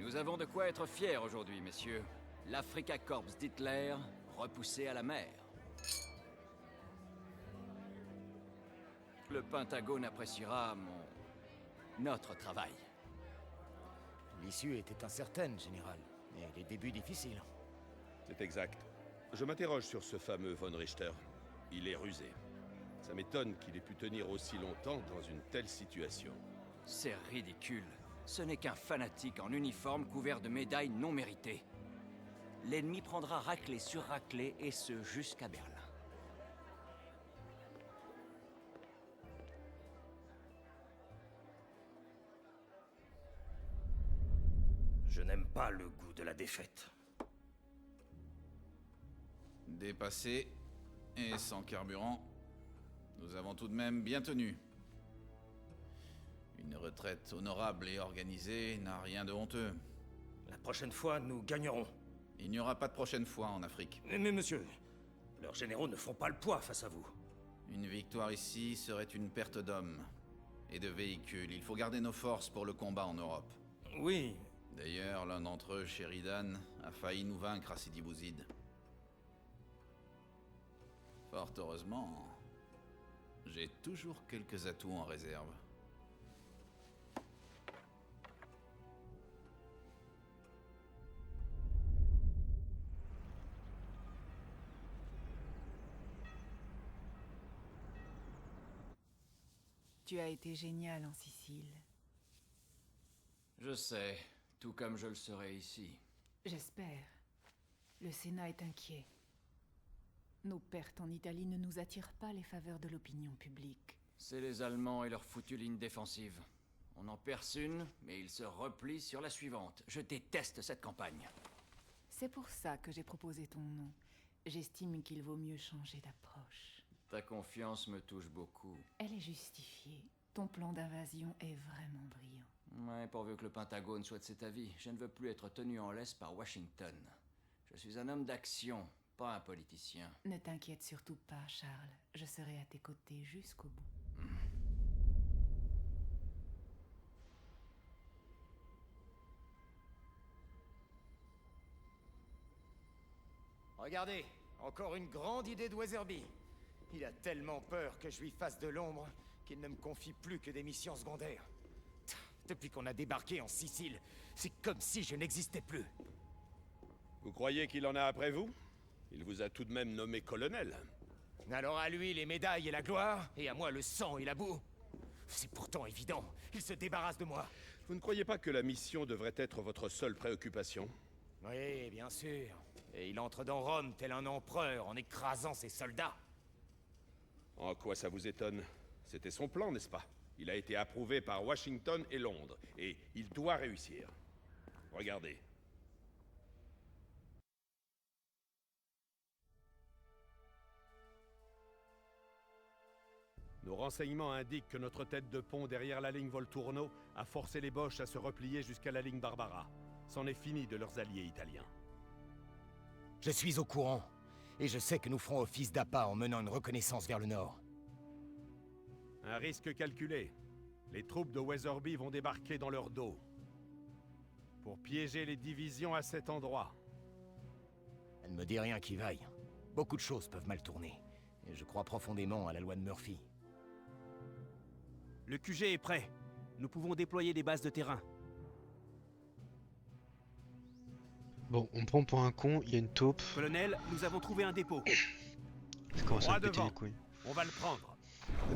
Nous avons de quoi être fiers aujourd'hui, messieurs. L'Africa Corps d'Hitler, repoussé à la mer. Le Pentagone appréciera notre travail. L'issue était incertaine, général, et les débuts difficiles. C'est exact. Je m'interroge sur ce fameux von Richter. Il est rusé. Ça m'étonne qu'il ait pu tenir aussi longtemps dans une telle situation. C'est ridicule. Ce n'est qu'un fanatique en uniforme couvert de médailles non méritées. L'ennemi prendra raclée sur raclée, et ce jusqu'à Berlin. Je n'aime pas le goût de la défaite. Dépassé et sans carburant, nous avons tout de même bien tenu. Une retraite honorable et organisée n'a rien de honteux. La prochaine fois, nous gagnerons. Il n'y aura pas de prochaine fois en Afrique. Mais monsieur, leurs généraux ne font pas le poids face à vous. Une victoire ici serait une perte d'hommes et de véhicules. Il faut garder nos forces pour le combat en Europe. Oui. D'ailleurs, l'un d'entre eux, Sheridan, a failli nous vaincre à Sidi Bouzid. Fort heureusement, j'ai toujours quelques atouts en réserve. Tu as été génial en Sicile. Je sais, tout comme je le serai ici. J'espère. Le Sénat est inquiet. Nos pertes en Italie ne nous attirent pas les faveurs de l'opinion publique. C'est les Allemands et leur foutue ligne défensive. On en perce une, mais ils se replient sur la suivante. Je déteste cette campagne. C'est pour ça que j'ai proposé ton nom. J'estime qu'il vaut mieux changer d'approche. Ta confiance me touche beaucoup. Elle est justifiée. Ton plan d'invasion est vraiment brillant. Ouais, pourvu que le Pentagone soit de cet avis. Je ne veux plus être tenu en laisse par Washington. Je suis un homme d'action, pas un politicien. Ne t'inquiète surtout pas, Charles. Je serai à tes côtés jusqu'au bout. Regardez, encore une grande idée de Weatherby. Il a tellement peur que je lui fasse de l'ombre qu'il ne me confie plus que des missions secondaires. Depuis qu'on a débarqué en Sicile, c'est comme si je n'existais plus. Vous croyez qu'il en a après vous? Il vous a tout de même nommé colonel. Alors à lui les médailles et la gloire, et à moi le sang et la boue. C'est pourtant évident, il se débarrasse de moi. Vous ne croyez pas que la mission devrait être votre seule préoccupation? Oui, bien sûr. Et il entre dans Rome tel un empereur en écrasant ses soldats. En quoi ça vous étonne? C'était son plan, n'est-ce pas? Il a été approuvé par Washington et Londres, et il doit réussir. Regardez. Nos renseignements indiquent que notre tête de pont derrière la ligne Volturno a forcé les Boches à se replier jusqu'à la ligne Barbara. C'en est fini de leurs alliés italiens. Je suis au courant, et je sais que nous ferons office d'appât en menant une reconnaissance vers le nord. Un risque calculé. Les troupes de Weatherby vont débarquer dans leur dos. Pour piéger les divisions à cet endroit. Elle ne me dit rien qui vaille. Beaucoup de choses peuvent mal tourner, et je crois profondément à la loi de Murphy. Le QG est prêt. Nous pouvons déployer des bases de terrain. Bon, on me prend pour un con, il y a une taupe. Colonel, nous avons trouvé un dépôt. Ça commence à Droit me péter devant. les couilles. On va le prendre.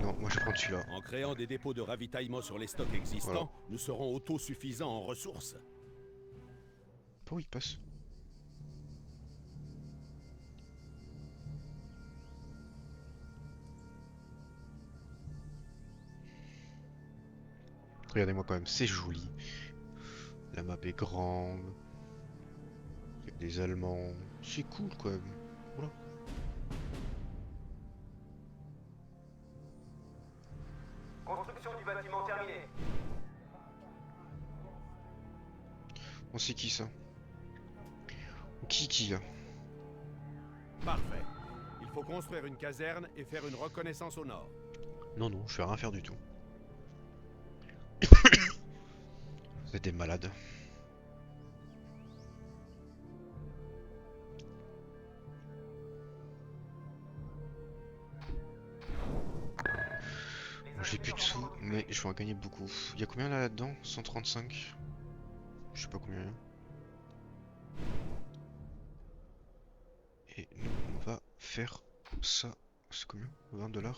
Non, moi je prends celui-là. En créant des dépôts de ravitaillement sur les stocks existants, Voilà. nous serons autosuffisants en ressources. Par où il passe? Regardez-moi quand même, c'est joli. La map est grande. Il y a des Allemands. C'est cool quand même. Voilà. Construction du bâtiment terminée. Bon, c'est qui ça? Qui là? Parfait. Il faut construire une caserne et faire une reconnaissance au nord. Non, non, je vais rien faire du tout. Vous êtes des malades. mais je vais en gagner beaucoup. Il y a combien là-dedans? 135? Je sais pas combien il y a. Et nous, on va faire ça. C'est combien? 20$.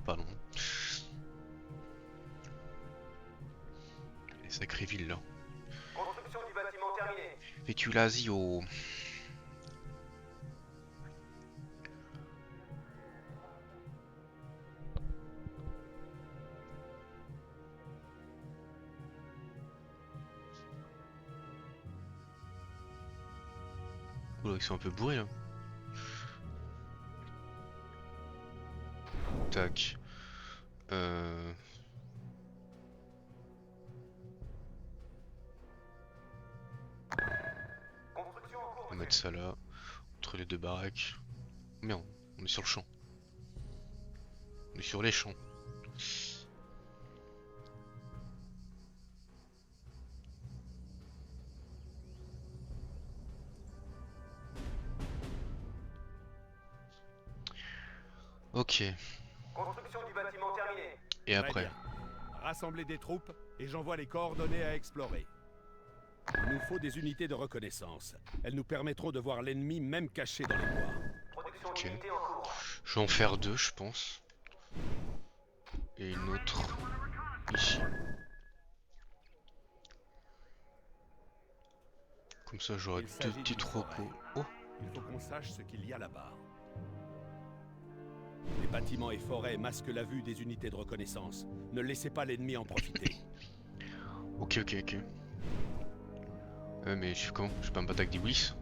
Pardon. Les sacrées villes là. Construction du bâtiment terminée. Vétulasio. Oula, ils sont un peu bourrés là. Tac. Construction en cours, On va monsieur. mettre ça là, entre les deux baraques. Merde, on est sur le champ. On est sur les champs. Ok, Construction du bâtiment terminée. et Très après? bien. Rassemblez des troupes et j'envoie les coordonnées à explorer. Il nous faut des unités de reconnaissance. Elles nous permettront de voir l'ennemi même caché dans les bois. Production Ok. d'unités en cours. Je vais en faire deux, je pense. Et une autre ici. Comme ça, j'aurai Il deux s'agit petits d'une recos. forêt. Oh, Il faut qu'on sache ce qu'il y a là-bas. Les bâtiments et forêts masquent la vue des unités de reconnaissance. Ne laissez pas l'ennemi en profiter. ok, ok, ok. Mais je suis comment? Je peux pas me battre avec des Willis?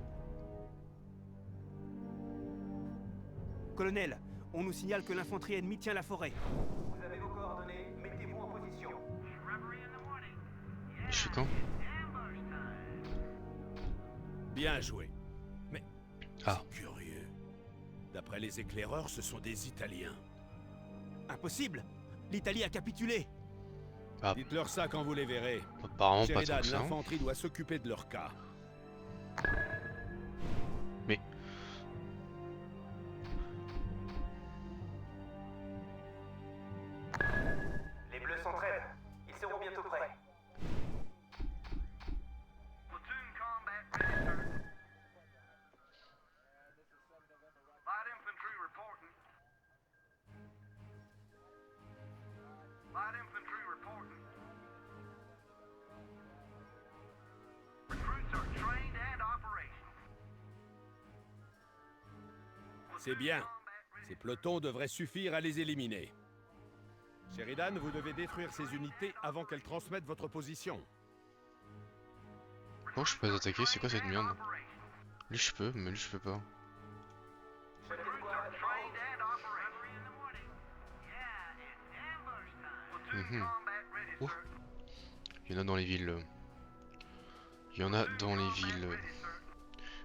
Colonel, on nous signale que l'infanterie ennemie tient la forêt. Vous avez vos coordonnées. Mettez-vous en position. Je suis quand? Bien joué. Mais Ah. c'est curieux. D'après les éclaireurs, ce sont des Italiens. Impossible! L'Italie a capitulé! Ah. Dites-leur ça quand vous les verrez. Apparemment pas Sheridan, tant que ça. Hein. l'infanterie doit s'occuper de leur cas. Mais Les bleus s'entraînent. Ils seront bientôt prêts. C'est bien. Ces pelotons devraient suffire à les éliminer. Sheridan, vous devez détruire ces unités avant qu'elles transmettent votre position. oh, je peux pas attaquer, c'est quoi cette merde? Lui je peux, mais lui je peux pas. Chef d'escouade. Mhm. Oh. Il y en a dans les villes. Il y en a dans les villes.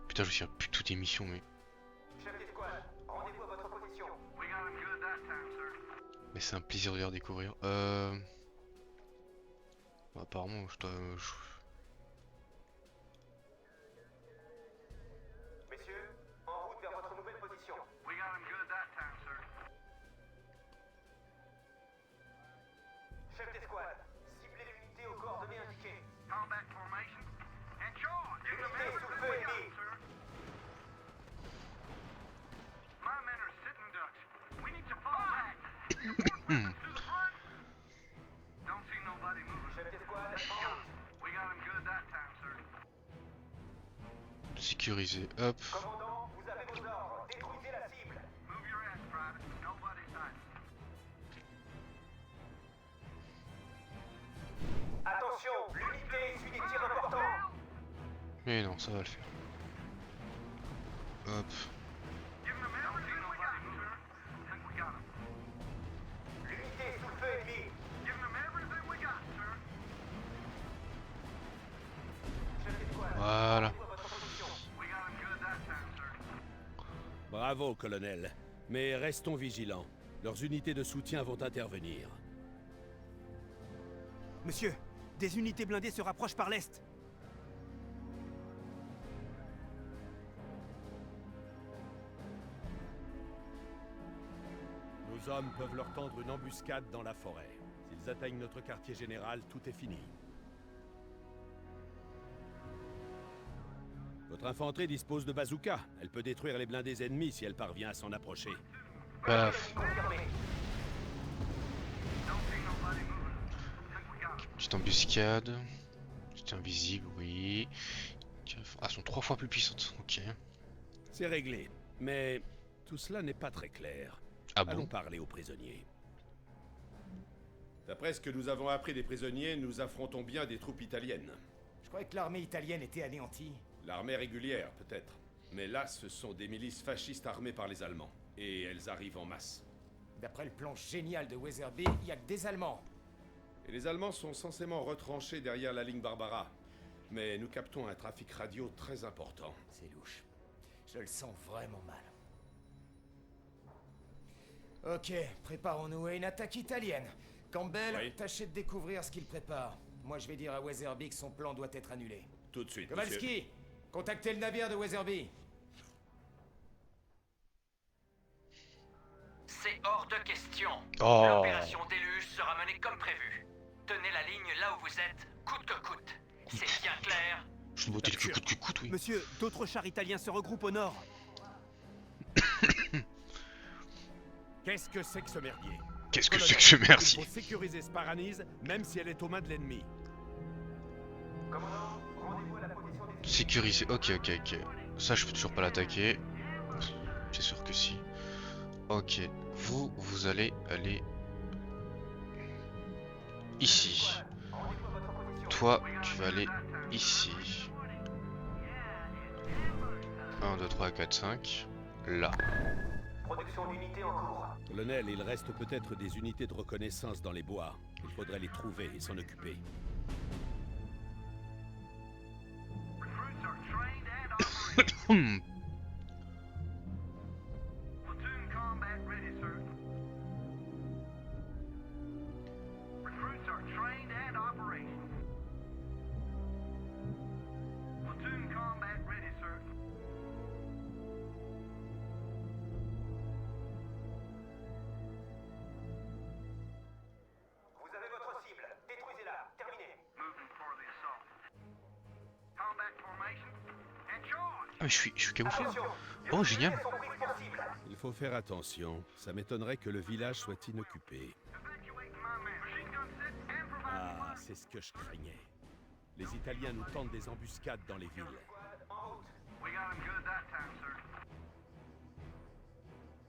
Putain, je me souviens plus de toutes les missions, mais. Chef d'escouade. Rendez-vous à votre position. Mais c'est un plaisir de les redécouvrir. Bah, apparemment, je dois. Messieurs, en route vers votre nouvelle position. Chef d'escouade, ciblez l'unité aux coordonnées indiquées. Unité sous le feu ennemi. Chef d'escouade, en route. Sécuriser, hop. Commandant, vous avez vos ordres. Détruisez la cible. Attention, l'unité est issue des tirs importants. Mais non, ça va le faire. Hop. L'unité est sous le feu ennemi. Chef d'escouade, Voilà. rendez-vous à votre position. Bravo, colonel. Mais restons vigilants. Leurs unités de soutien vont intervenir. Monsieur, des unités blindées se rapprochent par l'est. Nos hommes peuvent leur tendre une embuscade dans la forêt. S'ils atteignent notre quartier général, tout est fini. Votre infanterie dispose de bazooka. Elle peut détruire les blindés ennemis si elle parvient à s'en approcher. Paf. Confirmé. Petite embuscade. C'est invisible, oui. Ah, elles sont 3 fois plus puissantes. Ok. C'est réglé. Mais tout cela n'est pas très clair. Ah bon? Allons parler aux prisonniers. D'après ce que nous avons appris des prisonniers, nous affrontons bien des troupes italiennes. Je croyais que l'armée italienne était anéantie. L'armée régulière, peut-être. Mais là, ce sont des milices fascistes armées par les Allemands. Et elles arrivent en masse. D'après le plan génial de Weatherby, il y a que des Allemands. Et les Allemands sont censément retranchés derrière la ligne Barbara. Mais nous captons un trafic radio très important. C'est louche. Je le sens vraiment mal. Ok, préparons-nous à une attaque italienne. Campbell, Oui. tâchez de découvrir ce qu'il prépare. Moi, je vais dire à Weatherby que son plan doit être annulé. Tout de suite, monsieur. Kowalski, contactez le navire de Weatherby. C'est hors de question. Oh. L'opération Déluge sera menée comme prévu. Tenez la ligne là où vous êtes, coûte que coûte. C'est bien clair. Je me botter le cul coûte que coûte, oui. Monsieur, d'autres chars italiens se regroupent au nord. Qu'est-ce que c'est que ce merdier? Qu'est-ce que Colonel, c'est que ce Il merci? faut sécuriser Sparanise, même si elle est aux mains de l'ennemi. Commandant, rendez-vous à la position des... Sécuriser. Ok, ok, ok. Ça, je peux toujours pas l'attaquer. C'est sûr que si. Ok. Vous allez aller ici. Toi, tu vas aller ici. 1, 2, 3, 4, 5. Là. Production d'unités en cours. Colonel, il reste peut-être des unités de reconnaissance dans les bois. Il faudrait les trouver et s'en occuper. Hmm. Vous avez votre cible. Détruisez-la. Terminé. Ah, mais je suis camouflé. Attention. Oh, génial. Sont prises pour cible. Il faut faire attention. Ça m'étonnerait que le village soit inoccupé. Ah, c'est ce que je craignais. Les Italiens nous tentent des embuscades dans les villes. En route.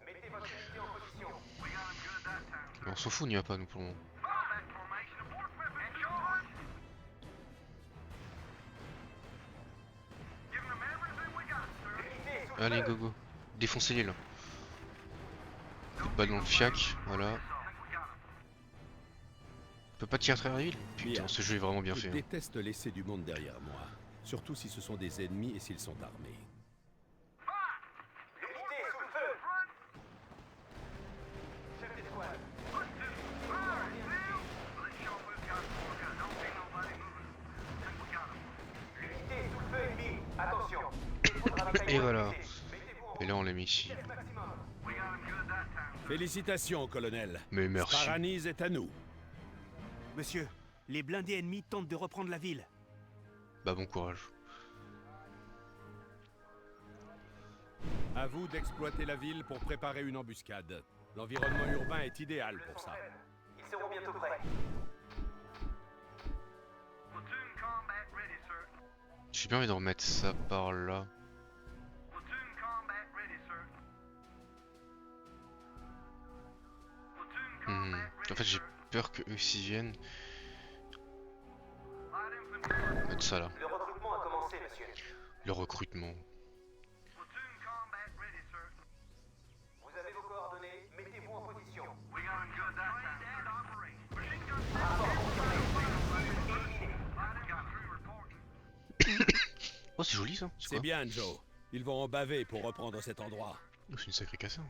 Mettez votre unité en position. On s'en fout, on n'y va pas nous pour le moment. Allez, go go. Défoncez-les là. Faites pas dans le fiac, voilà. On peut pas tirer à travers la ville? Putain, Bien. ce jeu est vraiment bien Je fait. Hein. déteste laisser du monde derrière moi. Surtout si ce sont des ennemis et s'ils sont armés. L'unité est sous le feu. Chef d'escouade. L'unité est sous le feu ennemi. Attention. Il faudra ravitailler Et votre voilà. unité. Mettez-vous en Et là on l'a mis ici. chef maximum. Félicitations, colonel. Mais merci. Sparanise est à nous. Monsieur, les blindés ennemis tentent de reprendre la ville. Bah bon courage. À vous d'exploiter la ville pour préparer une embuscade. L'environnement urbain est idéal pour ça. Ils seront bientôt prêts. J'ai bien envie de remettre ça par là. En fait j'ai peur que eux s'y viennent. Mettre ça là. Le recrutement a commencé, monsieur. Le recrutement. Vous avez vos coordonnées. Mettez-vous en position. Oh c'est joli ça. C'est quoi bien, Joe. Ils vont en baver pour reprendre cet endroit. Oh, c'est une sacrée caserne.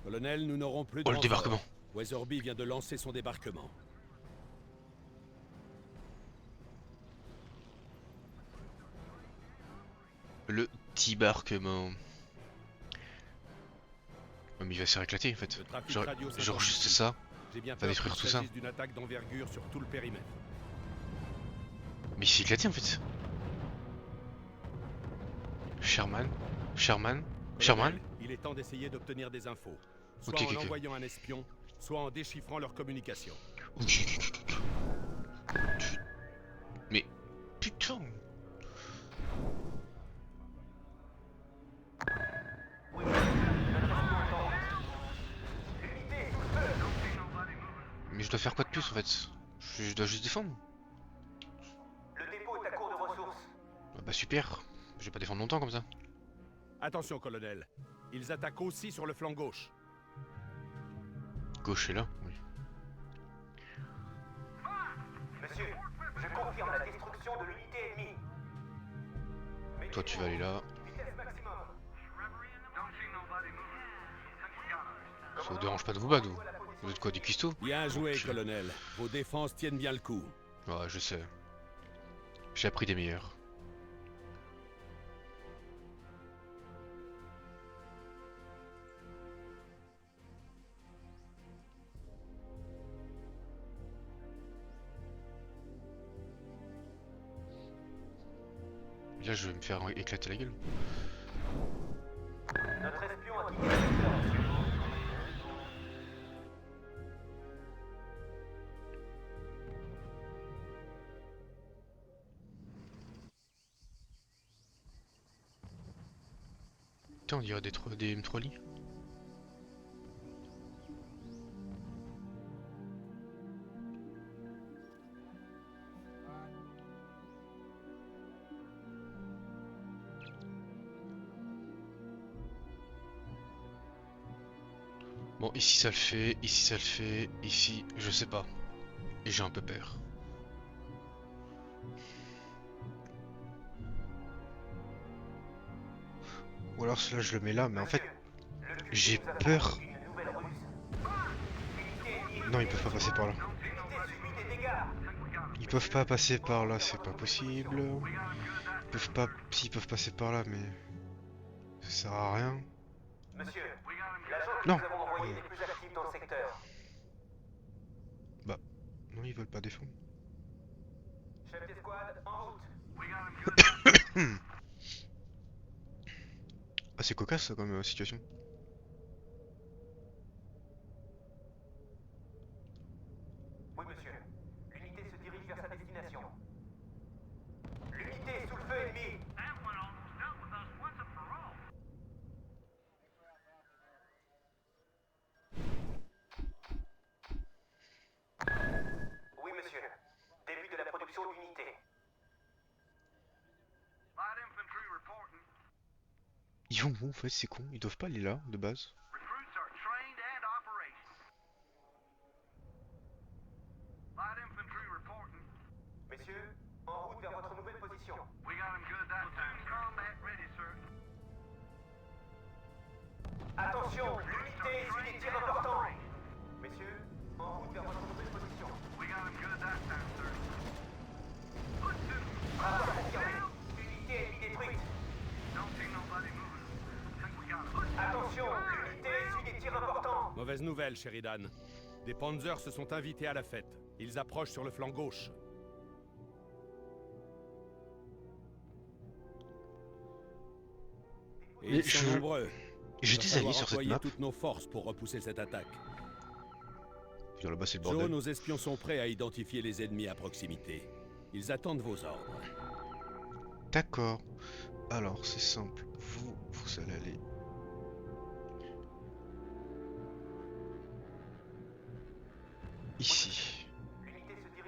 Colonel, nous n'aurons plus de Oh le renfort. débarquement. Weatherby vient de lancer son débarquement. Le débarquement. Ouais, mais il va se faire éclater en fait. Le trafic Genre, radio genre juste s'intensifie. ça. J'ai bien va peur détruire qu'il tout ça. s'agisse d'une attaque d'envergure sur tout le périmètre. Mais il s'est éclaté en fait. Sherman. Sherman. Sherman. Colonel, il est temps d'essayer d'obtenir des infos. Soit Ok, en ok, ok. envoyant un espion, soit en déchiffrant leur communication. Mais putain. Mais je dois faire quoi de plus en fait? Je dois juste défendre. Le dépôt est à court de ressources. Ah bah super. Je vais pas défendre longtemps comme ça. Attention, colonel. Ils attaquent aussi sur le flanc gauche. Gauche est là. Oui. Monsieur, je confirme la destruction de l'unité ennemie. Toi tu vas aller là. Vitesse maximum. Ça vous dérange pas de vous battre vous? Vous êtes quoi, des cuistots? Bien joué, colonel. Vos défenses tiennent bien le coup. Ouais, je sais. J'ai appris des meilleurs. Là, je vais me faire éclater la gueule. Notre espion a quitté le secteur, monsieur. Putain, on dirait des M3 lits. Bon, ici ça le fait, ici ça le fait, ici je sais pas. Et j'ai un peu peur. Ou alors cela je le mets là, mais en fait j'ai peur. Non, ils peuvent pas passer par là. Ils peuvent pas passer par là, c'est pas possible. Ils peuvent pas. Si, ils peuvent passer par là, mais ça sert à rien. Monsieur, l'agent que Non. nous avons envoyé n'est plus actif dans le secteur. Bah, non, ils veulent pas défendre. Chef d'escouade, en route. Ah, c'est cocasse ça comme situation. Oui, monsieur. L'unité se dirige vers sa destination. L'unité est sous le feu ennemi. Oui, monsieur. Début de la production d'unité. Ils vont où en fait, c'est con, ils doivent pas aller là de base. Messieurs, en route vers votre nouvelle position. Attention, l'unité est suit des tirs importants. Messieurs, en route vers votre nouvelle position. Rapport confirmé. Unité ennemie détruite. Attention, l'unité suit des tirs importants. Mauvaise nouvelle, Sheridan. Des Panzers se sont invités à la fête. Ils approchent sur le flanc gauche. Et Mais ils sont nombreux. J'ai Il va des falloir alliés sur cette employer map. toutes nos forces pour repousser cette attaque. Puis là-bas c'est le Joe, bordel. nos espions sont prêts à identifier les ennemis à proximité. Ils attendent vos ordres. D'accord. Alors c'est simple. Vous allez aller. Ici.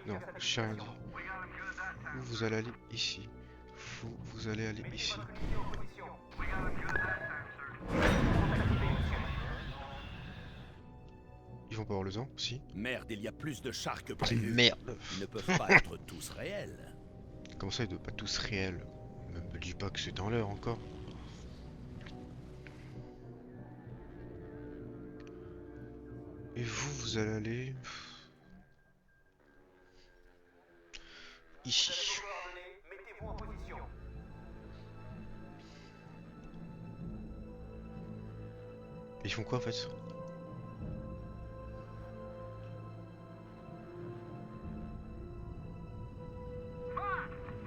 Non, j'ai rien dit. Vous allez aller ici. Vous allez aller ici. Ils vont pas avoir le temps, si. Merde, il y a plus de chars que prévu. Merde. Ils ne peuvent pas être tous réels. Comment ça, ils doivent pas tous réels? Me dis pas que c'est dans l'heure encore. Et vous allez aller... ici. Mettez-vous en position. Ils font quoi en fait?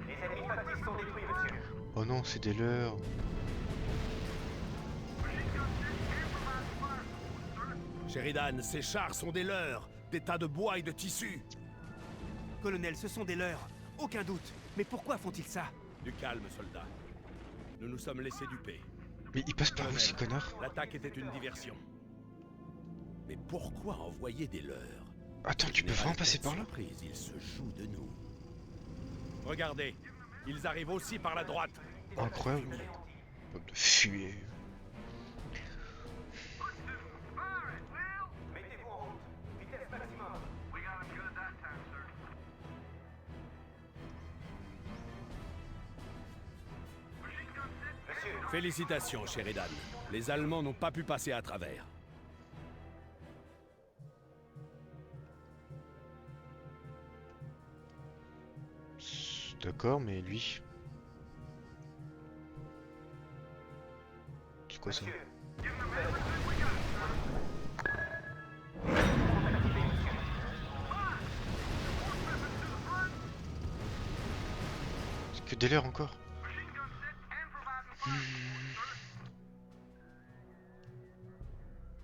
Les ennemis factices sont détruits, monsieur. Oh non, c'est des leurs. Sheridan, ces chars sont des leurs, des tas de bois et de tissus. Colonel, ce sont des leurs. Aucun doute. Mais pourquoi font-ils ça? Du calme, soldat. Nous nous sommes laissés duper. Mais ils passent par où ces connards? L'attaque était une diversion. Mais pourquoi envoyer des leurs? Attends, tu peux vraiment passer par là? Surprise, ils se jouent de nous. Regardez, ils arrivent aussi par la droite. Incroyable. Bande de fumier. Mettez-vous en route. Vitesse maximum. Monsieur, Félicitations, Sheridan. Les Allemands n'ont pas pu passer à travers. D'accord, mais lui... C'est quoi ça? monsieur. C'est que des leurs encore.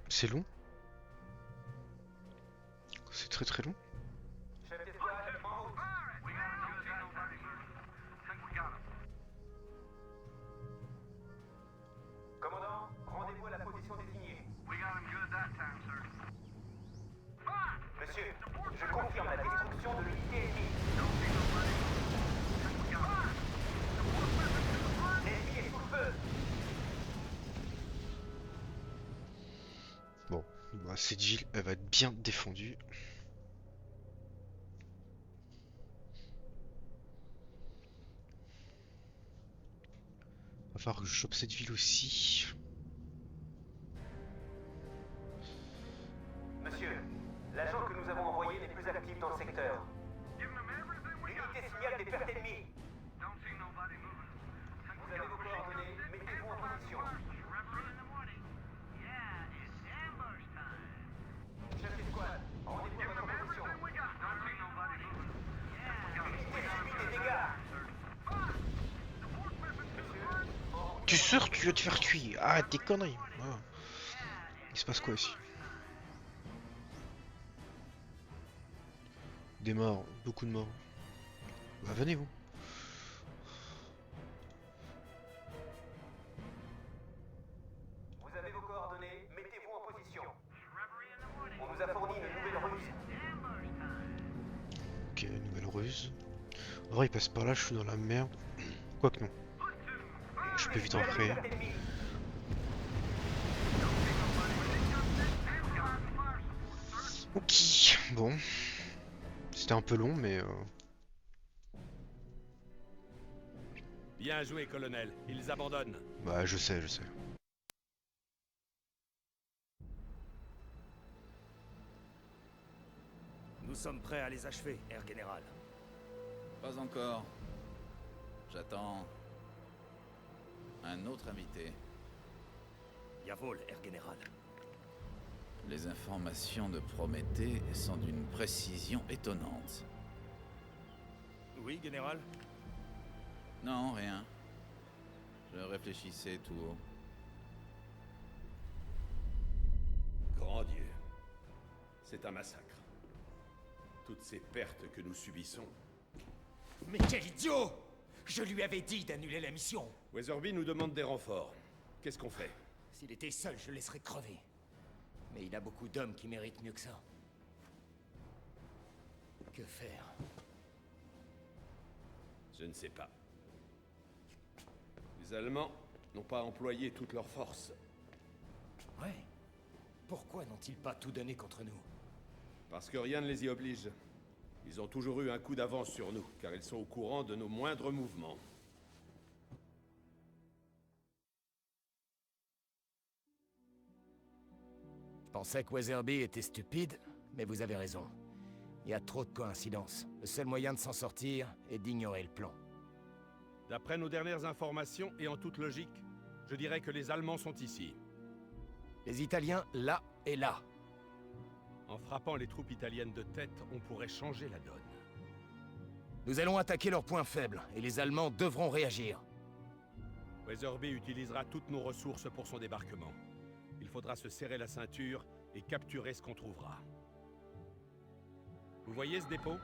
C'est long. C'est très très long. Chef d'escouade, en route. Commandant, rendez-vous à la position désignée. Monsieur, je confirme la destruction de l'unité ennemie. L'ennemi est sous le feu. Bon, bah, cette ville, elle va être bien défendue. Va falloir que je chope cette ville aussi. Monsieur, l'agent que nous avons envoyé n'est plus actif dans le secteur. L'unité signale des pertes ennemies. Vous avez vos coordonnées, mettez-vous en position. Chef d'escouade, rendez-vous à votre position. L'unité subit des dégâts. Tu sors, tu vas te faire tuer. Ah, tes conneries. Ah. Il se passe quoi ici? Des morts, beaucoup de morts. Bah venez vous. Vous avez vos coordonnées, mettez-vous en position. On nous a fourni une nouvelle ruse. Ok, nouvelle ruse. En vrai, il passe par là, je suis dans la merde. Quoique non. Je peux vite entrer. Ok, bon. C'était un peu long, mais... Bien joué, colonel. Ils abandonnent. Bah, je sais, je sais. Nous sommes prêts à les achever, Air Général. Pas encore. J'attends un autre invité. Yavol, Air Général. Les informations de Prométhée sont d'une précision étonnante. Oui, Général? Non, rien. Je réfléchissais tout haut. Grand Dieu. C'est un massacre. Toutes ces pertes que nous subissons. Mais quel idiot! Je lui avais dit d'annuler la mission. Weatherby nous demande des renforts. Qu'est-ce qu'on fait? S'il était seul, je le laisserais crever. Mais il a beaucoup d'hommes qui méritent mieux que ça. Que faire? Je ne sais pas. Les Allemands n'ont pas employé toute leur force. Ouais. Pourquoi n'ont-ils pas tout donné contre nous? Parce que rien ne les y oblige. Ils ont toujours eu un coup d'avance sur nous, car ils sont au courant de nos moindres mouvements. Je pensais que Weatherby était stupide, mais vous avez raison. Il y a trop de coïncidences. Le seul moyen de s'en sortir est d'ignorer le plan. D'après nos dernières informations, et en toute logique, je dirais que les Allemands sont ici. Les Italiens, là et là. En frappant les troupes italiennes de tête, on pourrait changer la donne. Nous allons attaquer leurs points faibles, et les Allemands devront réagir. Weatherby utilisera toutes nos ressources pour son débarquement. Il faudra se serrer la ceinture et capturer ce qu'on trouvera. Vous voyez ce dépôt?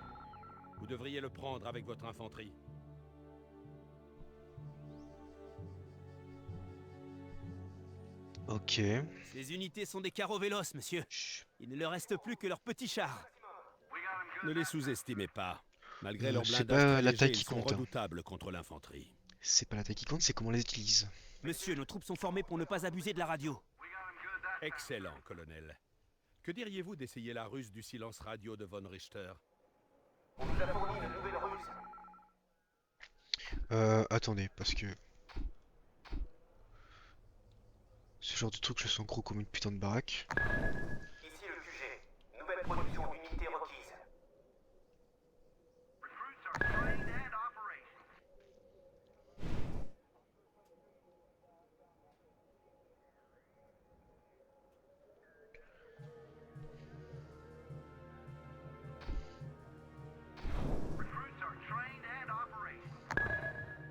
Vous devriez le prendre avec votre infanterie. Ok. Ces unités sont des carovélos, monsieur. Chut. Il ne leur reste plus que leurs petits chars. Ne les sous-estimez pas. Malgré leur c'est blindage pas très l'attaque léger, qui ils sont compte, hein. redoutables contre l'infanterie. C'est pas l'attaque qui compte, c'est comment on les utilise. Monsieur, nos troupes sont formées pour ne pas abuser de la radio. Excellent, colonel. Que diriez-vous d'essayer la ruse du silence radio de von Richter? On nous a fourni une nouvelle ruse. Attendez, parce que... Ce genre de truc, je sens gros comme une putain de baraque. Ici le QG. Nouvelle production d'unité requise.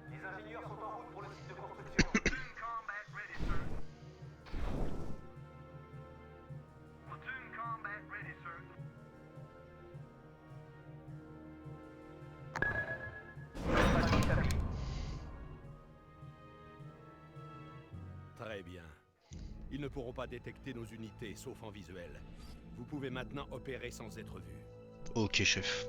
Les ingénieurs sont en route pour le site de construction. Très bien. Ils ne pourront pas détecter nos unités, sauf en visuel. Vous pouvez maintenant opérer sans être vu. Ok, chef.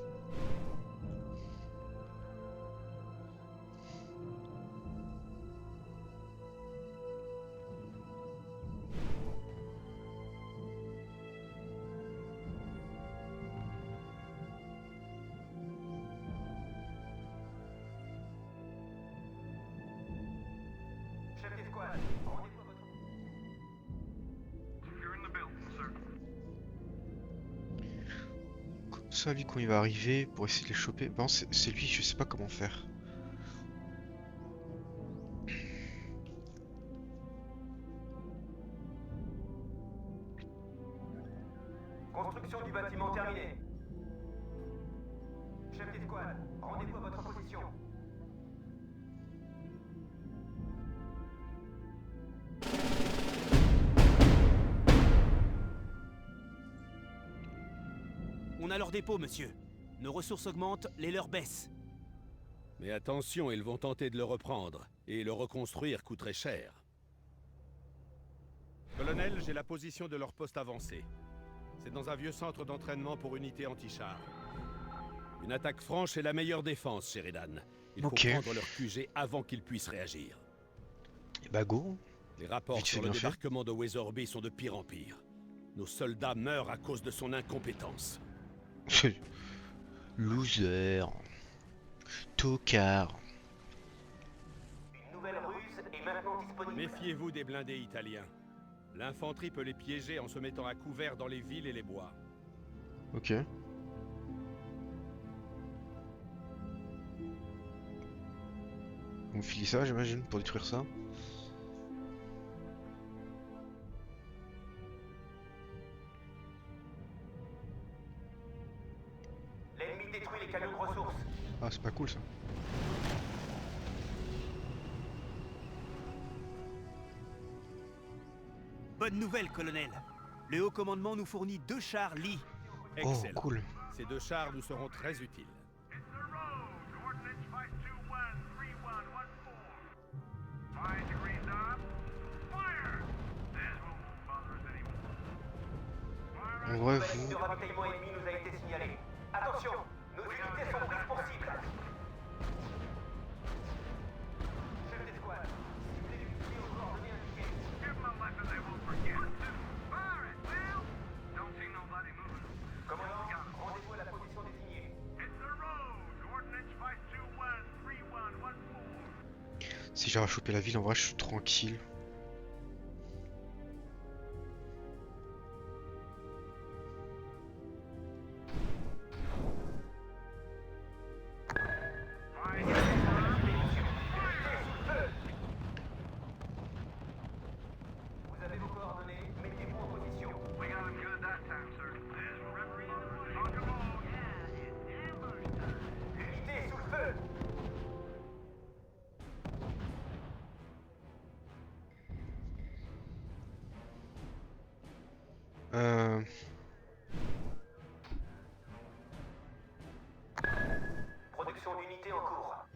Chef d'escouade, rendez-vous à votre... Ça, lui, quand il va arriver, pour essayer de les choper... Bon, c'est lui, je sais pas comment faire. Construction du bâtiment terminée. Chef d'escouade, rendez-vous à votre position. On a leur dépôt, monsieur. Nos ressources augmentent, les leurs baissent. Mais attention, ils vont tenter de le reprendre, et le reconstruire coûterait cher. Colonel, j'ai la position de leur poste avancé. C'est dans un vieux centre d'entraînement pour unités anti-chars. Une attaque franche est la meilleure défense, Sheridan. Il faut Ok. prendre leur QG avant qu'ils puissent réagir. Et bah go. Les rapports Vite fait, sur le bien fait. débarquement de Weatherby sont de pire en pire. Nos soldats meurent à cause de son incompétence. Loser. Tocard. Une nouvelle ruse est maintenant disponible. Méfiez-vous des blindés italiens. L'infanterie peut les piéger en se mettant à couvert dans les villes et les bois. Ok. On filit ça, j'imagine, pour détruire ça. L'ennemi détruit les camions de ressources. Ah, c'est pas cool ça. Bonne nouvelle, colonel. Le haut commandement nous fournit 2 chars Lee. Oh, Excellent. cool. Ces 2 chars nous seront très utiles. En vrai, Nouvelle ligne vous... de ravitaillement ennemi nous a été signalée. Attention, nos unités sont prises pour cible. Chef d'escouade, ciblez l'unité aux coordonnées indiquées. Commandant, rendez-vous à la position désignée. Si j'arrive à choper la ville, en vrai, je suis tranquille. Vous avez vos coordonnées, mettez Production d'unités en cours.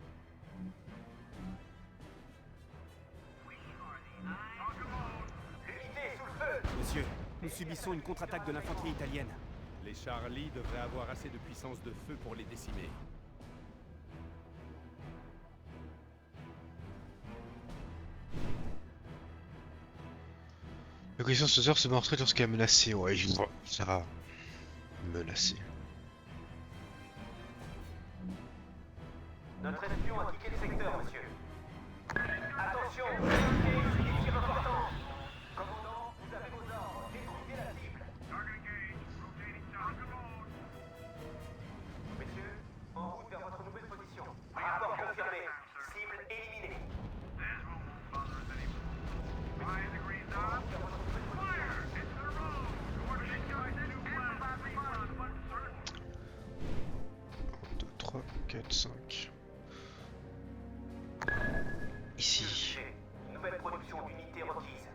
L'unité est sous le feu. Monsieur, nous subissons une contre-attaque de l'infanterie italienne. Les Charlie devraient avoir assez de puissance de feu pour les décimer. La connaissance de se montrer lorsqu'elle est menacée. Ouais, je vois. Ça va. Menacée. Notre espion a quitté le secteur, monsieur. Attention, unité sous des tirs importants. Commandant, vous avez vos ordres. Détruisez la cible. Messieurs, en route vers votre nouvelle position. Rapport confirmé. Cible éliminée. Deux, 3, 4, 5. Ici. Nouvelle production d'unités requise.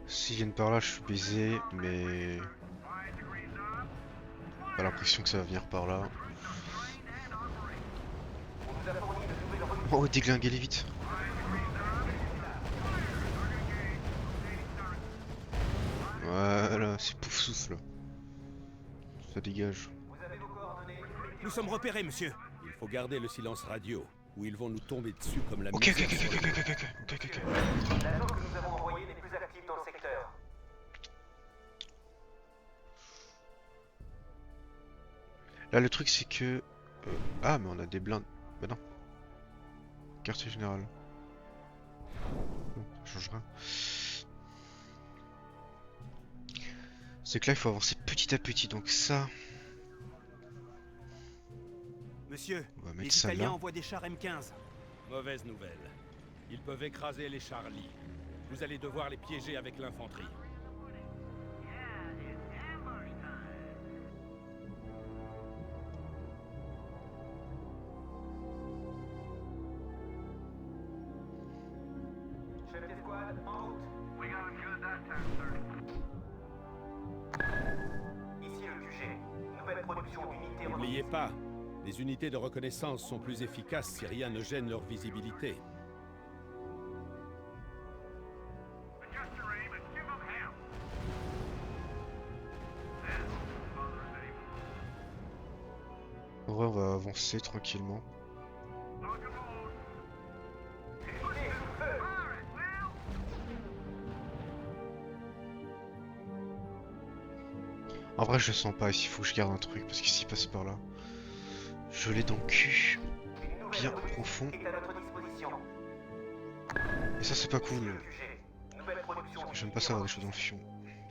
S'ils viennent par là, je suis baisé, mais... Pas l'impression que ça va venir par là. On nous a fourni de nouvelles requis. Oh, déglinguez-les vite. Voilà, c'est pouf souffle. Ça dégage. Vous avez vos coordonnées. Nous sommes repérés, monsieur. Il faut garder le silence radio, ou ils vont nous tomber dessus comme la Ok. misère sur les- L'agent que nous avons envoyé n'est plus actif dans le secteur. Là, le truc, c'est que... Ah, mais on a des blindes. Bah non. Quartier général. Bon, ça change rien. C'est que là, il faut avancer petit à petit. Donc ça, Monsieur, on va les mettre ça Italiens là. envoient des chars M15. Mauvaise nouvelle. Ils peuvent écraser les Charlie. Vous allez devoir les piéger avec l'infanterie. Chef d'escouade, en route. Ici le QG. Nouvelle production d'unités N'oubliez requise. pas, les unités de reconnaissance sont plus efficaces si rien ne gêne leur visibilité. En vrai, on va avancer tranquillement. En vrai, je le sens pas ici, faut que je garde un truc parce qu'ici passe par là. Je l'ai dans le cul. Une nouvelle Bien requise profond. est à notre disposition. Et ça, c'est pas cool. QG. Nouvelle production J'aime pas savoir des choses dans le fion.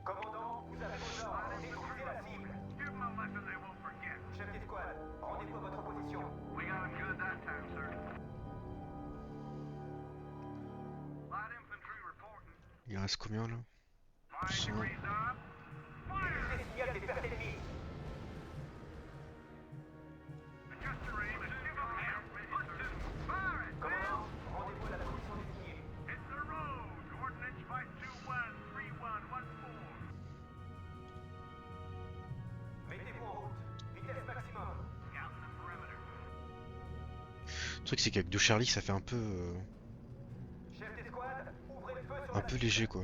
Commandant, vous avez vos ordres. Détruisez la cible. Chef d'escouade, rendez-vous à votre position. Il reste combien là 100. Des signaux des pertes ennemies. Commandant, rendez-vous à la position désignée. Mettez-vous en route. Vitesse maximum. Le truc, c'est qu'avec deux Charlie, ça fait un peu. Chef d'escouade, ouvrez le feu sur Un la peu cible. léger quoi.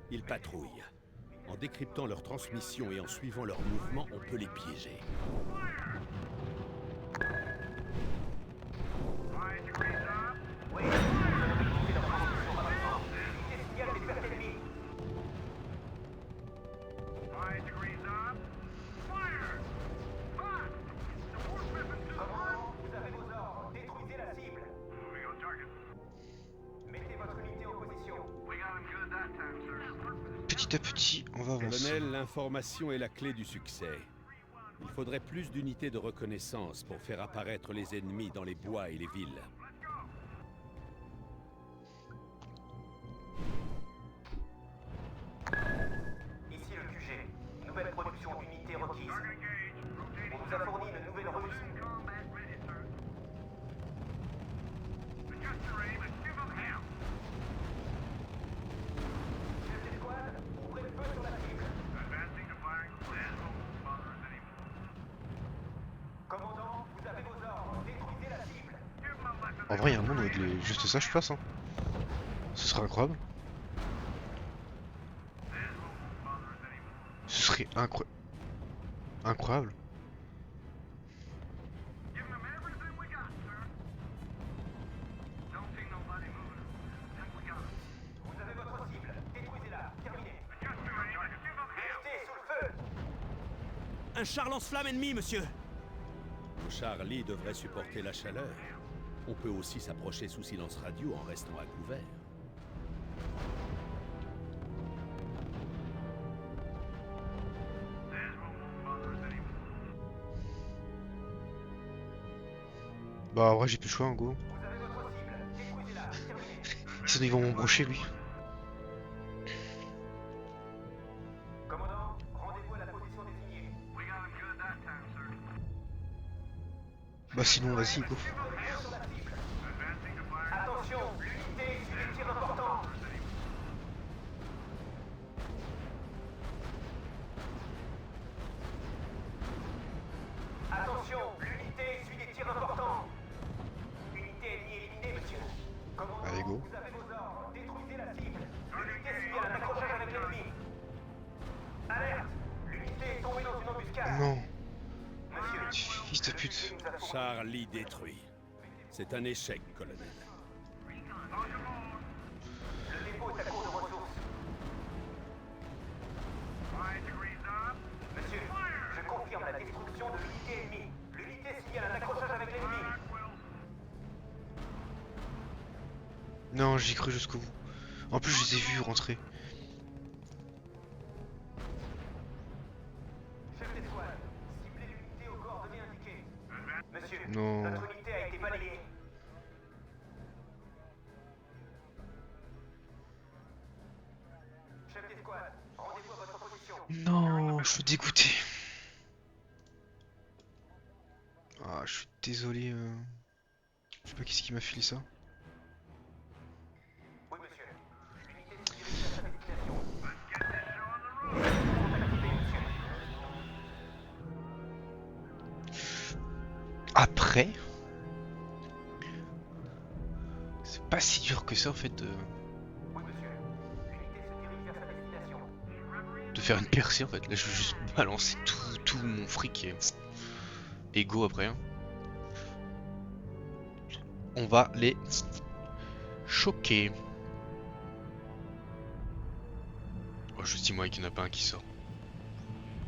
Ils patrouillent. En décryptant leurs transmissions et en suivant leurs mouvements, on peut les piéger. Oui, c'est leur transmission rapidement. Des signaux des pertes ennemies. Commandant, vous avez vos ordres. Détruisez la cible. Mettez votre unité en position. Petit à petit, on va avancer. Colonel, l'information est la clé du succès. Il faudrait plus d'unités de reconnaissance pour faire apparaître les ennemis dans les bois et les villes. Ici le QG. Nouvelle production d'unités requise. On nous a fourni une nouvelle ruse. En vrai, il y a un monde avec juste ça, je passe. Hein. Ce serait incroyable. Ce serait incroyable. Vous avez votre cible. Détruisez-la. Terminé. Restez sous le feu. Un char lance-flamme ennemi, monsieur. Charlie devrait supporter la chaleur. On peut aussi s'approcher sous silence radio en restant à couvert. Bah, en vrai, j'ai plus le choix, en go. Vous avez votre cible. Détruisez-la. Terminé. Sinon, ils vont m'embrocher, lui. Commandant, rendez-vous à la position désignée. Bah, sinon, vas-y, go. Attention, l'unité suit des tirs importants. Attention, l'unité suit des tirs importants. Unité ennemie éliminée, monsieur. Commandant, Allez, go. vous avez vos ordres. Détruisez la cible. L'unité suit un accrochage avec l'ennemi. Alerte! L'unité est tombée dans une embuscade. Non. Monsieur, Fils de pute. Charlie détruit. C'est un échec, colonel. le dépôt est à court de ressources. Monsieur, je confirme la destruction de l'unité ennemie. L'unité signale un accrochage avec l'ennemi. Non, j'y cru jusqu'au bout. En plus, je les ai vus rentrer. Chef d'étoile, ciblez l'unité aux coordonnées indiquées. Monsieur, Non. notre unité a été balayée. Chef d'escouade, rendez-vous à votre position. Non, je suis dégoûté. Ah, je suis désolé. Je sais pas qu'est-ce qui m'a filé ça. Oui, monsieur. L'unité se dirige à sa destination. Après, c'est pas si dur que ça en fait Oui, monsieur. L'unité se dirige vers sa destination. de faire une percée en fait. Là, je veux juste balancer tout mon fric et go après. Hein. On va les choquer. Oh, juste dis-moi qu'il n'y en a pas un qui sort.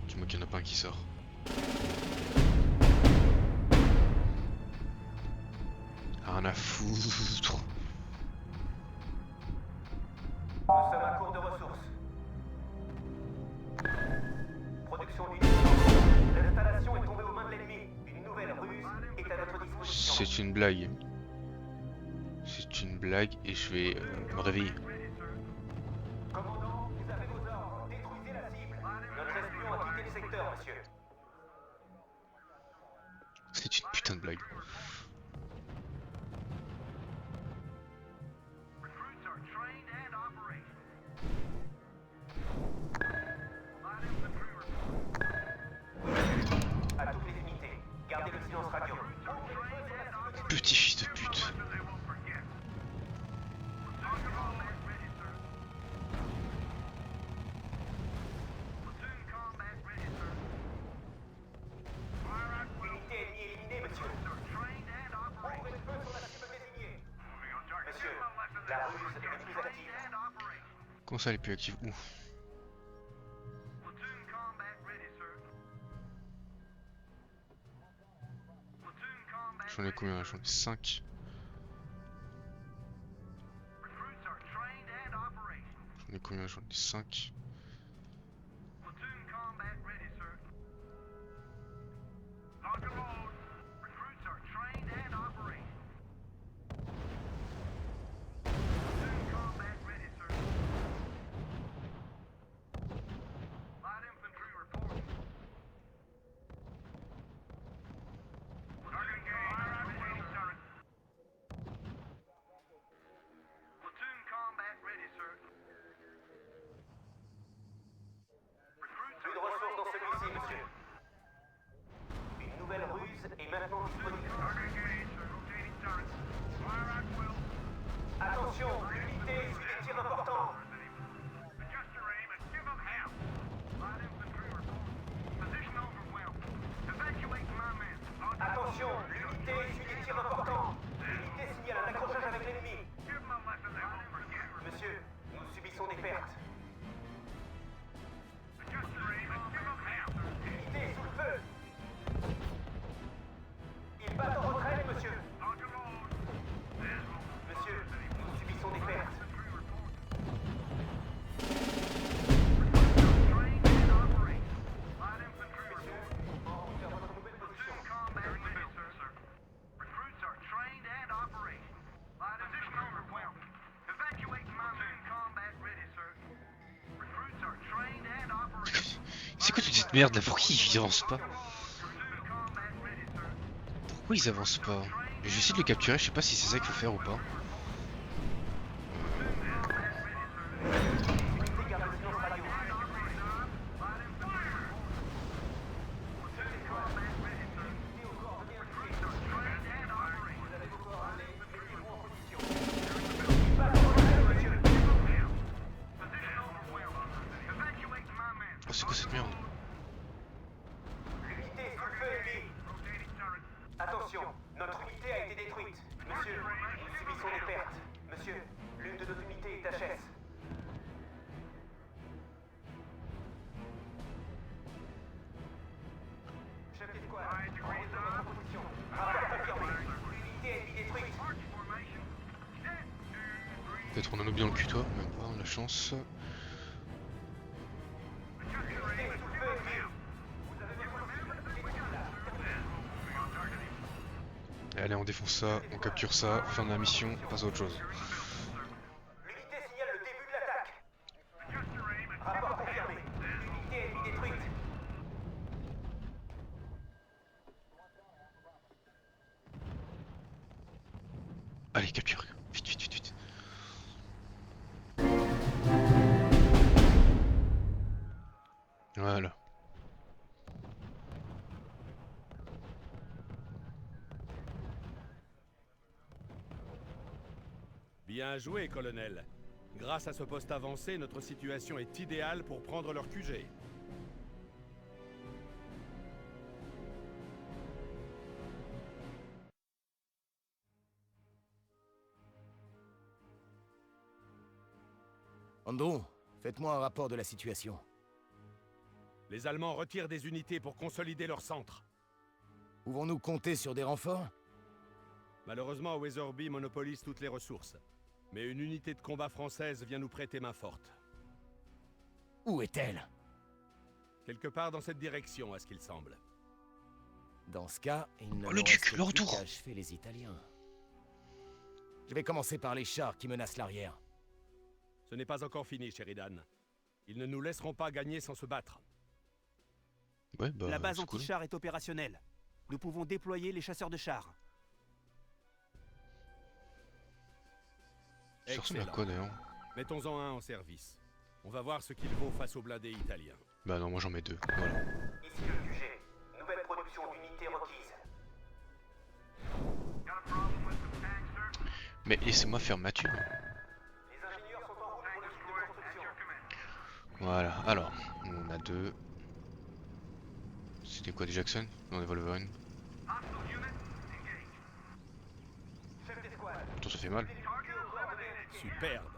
Dis-moi qu'il n'y en a pas un qui sort. Rien à foutre. Nous sommes à court de ressources. Production d'unité. L'installation est tombée aux mains de l'ennemi. Une nouvelle ruse est à notre disposition. C'est une blague. C'est une blague et je vais me réveiller. Commandant, vous avez vos ordres. Détruisez la cible. Notre espion a quitté le secteur, monsieur. C'est une putain de blague. À toutes les unités, gardez le silence radio. Petit fils de pute. Unité ennemie éliminée, monsieur. Ouvrez le feu sur la cible désignée. Monsieur, la ruse n'est plus active. Comment ça elle est plus active? Ouh. J'en ai combien là? J'en ai 5. J'en ai combien? J'en ai 5. Plus de ressources dans celui-ci, monsieur. Une nouvelle ruse est maintenant disponible. Attention, l'unité suit des tirs importants. Attention, l'unité suit des tirs importants. L'unité signale un accrochage avec l'ennemi. Monsieur, nous subissons des pertes. L'unité est sous le feu. Ils battent en retraite, monsieur. Monsieur, nous subissons des pertes. C'est quoi toute cette merde là? Pourquoi ils avancent pas? Pourquoi ils avancent pas? Je vais essayer de le capturer, je sais pas si c'est ça qu'il faut faire ou pas. Oh, c'est quoi cette merde? L'unité est sous le feu ennemi. Attention, notre unité a été détruite. Monsieur, nous subissons des pertes. Monsieur, l'une de nos unités est HS. Chef d'escouade, rendez dans notre position. Rapport confirmé. L'unité a été détruite. Peut-être on en a bien le cul toi, même pas, on a la chance. Allez, on défonce ça, on capture ça, fin de la mission, on passe à autre chose. L'unité signale le début de l'attaque. Rapport confirmé. L'unité est détruite. Allez, capture, vite, vite, vite, vite. Voilà. Bien joué, colonel. Grâce à ce poste avancé, notre situation est idéale pour prendre leur QG. Andrew, faites-moi un rapport de la situation. Les Allemands retirent des unités pour consolider leur centre. Pouvons-nous compter sur des renforts? Malheureusement, Weatherby monopolise toutes les ressources. Mais une unité de combat française vient nous prêter main forte. Où est-elle? Quelque part dans cette direction, à ce qu'il semble. Dans ce cas, il ne Le nous duc, reste le plus retour. qu'à achever les Italiens. Je vais commencer par les chars qui menacent l'arrière. Ce n'est pas encore fini, Sheridan. Ils ne nous laisseront pas gagner sans se battre. Ouais, bah, La base c'est cool. anti-char est opérationnelle. Nous pouvons déployer les chasseurs de chars. Ça ressemble à Excellent. quoi d'ailleurs? Mettons-en un en service. On va voir ce qu'il vaut face aux blindés italiens. Bah non, moi j'en mets deux, voilà. Ici le QG. Nouvelle production d'unités requise. Mais laissez-moi faire ma thune. Les ingénieurs sont en route pour le site de construction. Voilà, alors, on a deux. C'était quoi des Jackson? Non, des Wolverine. Chef d'escouade. Attends, ça fait mal. Superbe.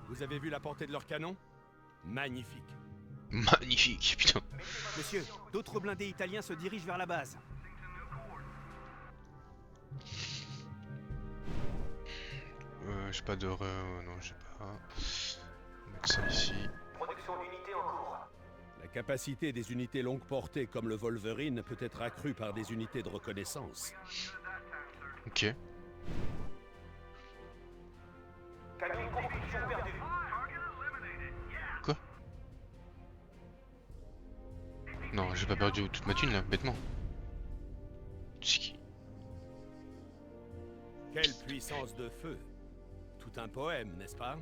Vous avez vu la portée de leur canon? Magnifique. Magnifique, putain. Monsieur, d'autres blindés italiens se dirigent vers la base. J'ai pas d'horreur, non, j'ai pas. On va mettre ça ici. Production d'unités en cours. La capacité des unités longue portée comme le Wolverine peut être accrue par des unités de reconnaissance. Ok. Camion de construction perdu. Quoi? Non, j'ai pas perdu toute ma thune là, bêtement. C'est qui? Quelle puissance de feu! Tout un poème, n'est-ce pas?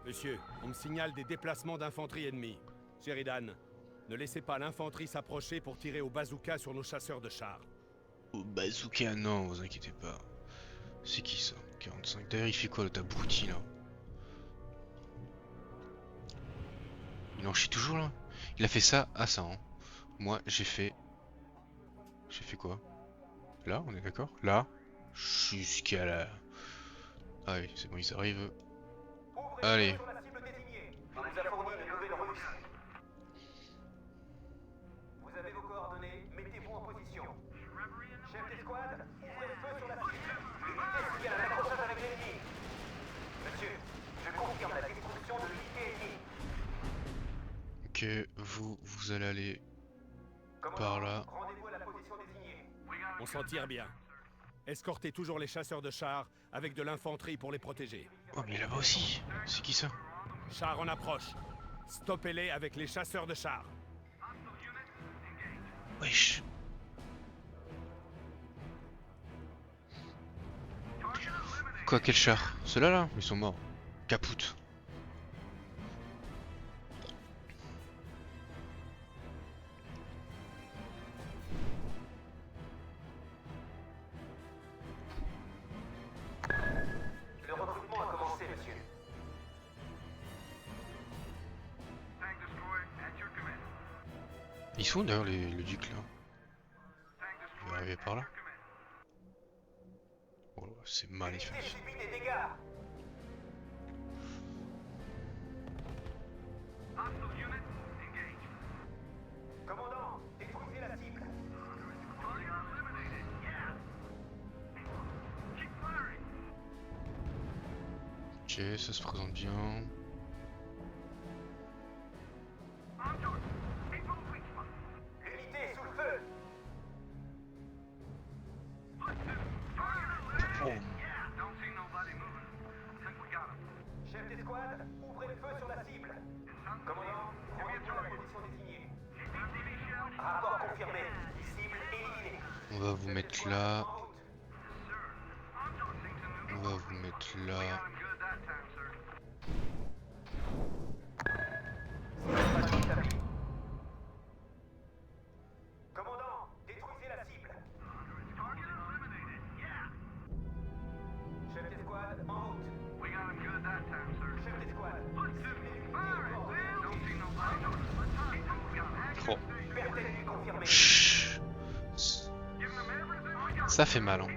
Monsieur, on me signale des déplacements d'infanterie ennemie. Sheridan, ne laissez pas l'infanterie s'approcher pour tirer au bazooka sur nos chasseurs de chars. Oh, bazooka, non, vous inquiétez pas. C'est qui ça? 45. D'ailleurs, il fait quoi l'autre abruti là? Il en chie toujours là? Il a fait ça à ça, hein. Moi, j'ai fait... J'ai fait quoi? Là, on est d'accord? Là, jusqu'à la... Ah oui, c'est bon, ils arrivent. Allez. Sur la cible désignée. On nous a fourni une nouvelle ruse. Vous avez vos coordonnées, mettez-vous en position. Chef d'escouade, ouvrez le feu sur la cible. Unité s'il y a un accrochage avec l'ennemi. Monsieur, je confirme la destruction de l'unité ennemie. Ok, vous allez aller par là. Rendez-vous à la position désignée. On s'en tire bien. Escortez toujours les chasseurs de chars avec de l'infanterie pour les protéger. Oh mais là-bas aussi. C'est qui ça? Chars en approche. Stoppez-les avec les chasseurs de chars. Wesh. Quoi, quel char? Ceux-là là? Ils sont morts. Capoute. Le recrutement a commencé, monsieur. Ils sont d'ailleurs le duc là. Il va arriver par là. Oh, c'est magnifique. L'unité subit des dégâts. Commandant, détruisez la cible. Ok, ça se présente bien. L'unité est sous le feu. Oh. Chef d'escouade, ouvrez le feu sur la cible. Commandant, rendez-vous à la position désignée. Rapport confirmé. Cible éliminée. On va vous mettre là. En route. On va vous mettre là. Commandant, détruisez la cible. Chef d'escouade, en route. Chef d'escouade, Oh. perte ennemie confirmée. Chut. Ça fait mal, hein.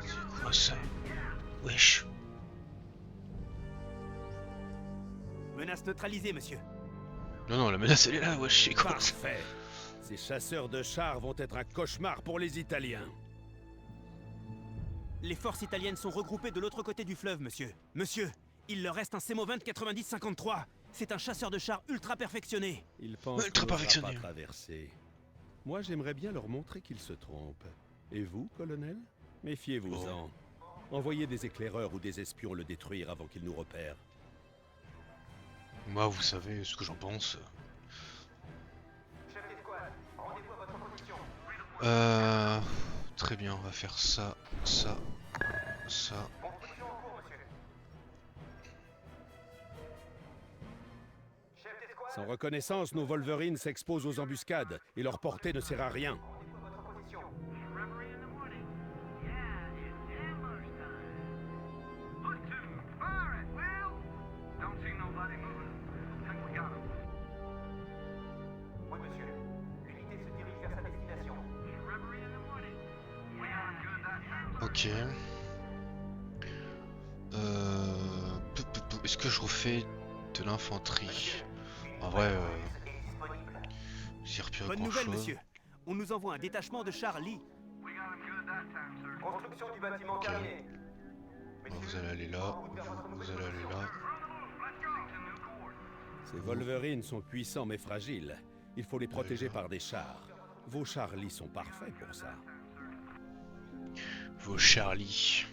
C'est quoi ça? Wesh. Menace neutralisée, monsieur. Non, non, la menace elle est là, wesh, c'est quoi ça? Parfait. Ces chasseurs de chars vont être un cauchemar pour les Italiens. Les forces italiennes sont regroupées de l'autre côté du fleuve, monsieur. Monsieur, il leur reste un Semovent 90-53. C'est un chasseur de chars ultra perfectionné. Ils pensent Ultra qu'on n'osera perfectionné. pas traverser. Moi, j'aimerais bien leur montrer qu'ils se trompent. Et vous, colonel? Méfiez-vous-en. Envoyez des éclaireurs ou des espions le détruire avant qu'ils nous repèrent. Moi, vous savez ce que j'en pense. Chef d'escouade, rendez-vous à votre position. Très bien, on va faire ça, ça, ça. Construction en cours, monsieur. Chef d'escouade, Sans reconnaissance, nos Wolverines s'exposent aux embuscades et leur portée ne sert à rien. rendez-vous à votre position. Oui, monsieur. L'unité se dirige vers sa destination. Ok. Est-ce que je refais de l'infanterie? En vrai, Est disponible. j'ai repéré Bonne grand nouvelle, chose. monsieur. On nous envoie un détachement de chars Lee. Construction du bâtiment terminée. Vous allez aller là, vous allez aller là. Ces Wolverines sont puissants mais fragiles. Il faut les protéger par des chars. Vos Charlie sont parfaits pour ça. Vos Charlie.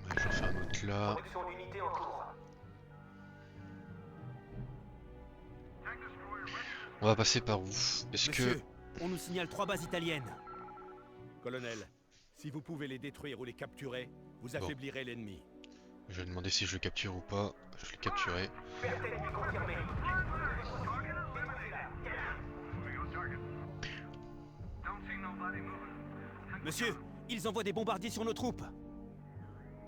Ouais, j'en fais un autre là. Production d'unité en cours. On va passer par où? Est-ce Monsieur, que... on nous signale 3 bases italiennes. Colonel, si vous pouvez les détruire ou les capturer, vous affaiblirez l'ennemi. Je vais demander si je le capture ou pas. Je l'ai capturé. Perte ennemie confirmée. Monsieur, ils envoient des bombardiers sur nos troupes.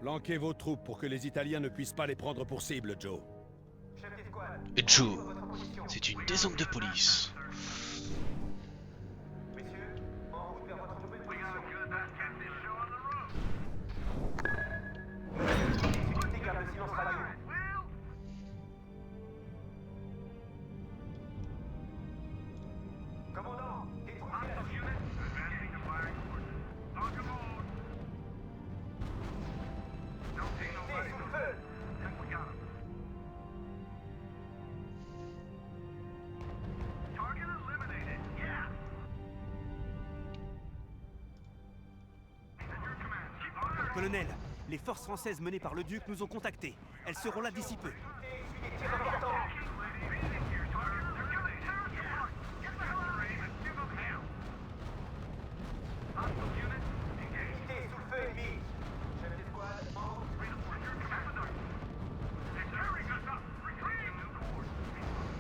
Planquez vos troupes pour que les Italiens ne puissent pas les prendre pour cible, Joe. Chef d'escouade, Et Joe, c'est une descente de police. messieurs, en route vers votre nouvelle position. Sécurité garde le silence radio. Commandant, détruisez la cible. Unité sous le feu. Colonel, les forces françaises menées par le duc nous ont contactés. Elles seront là d'ici peu. Des tirs importants. Unité sous le feu ennemi. Chef d'escouade, en route.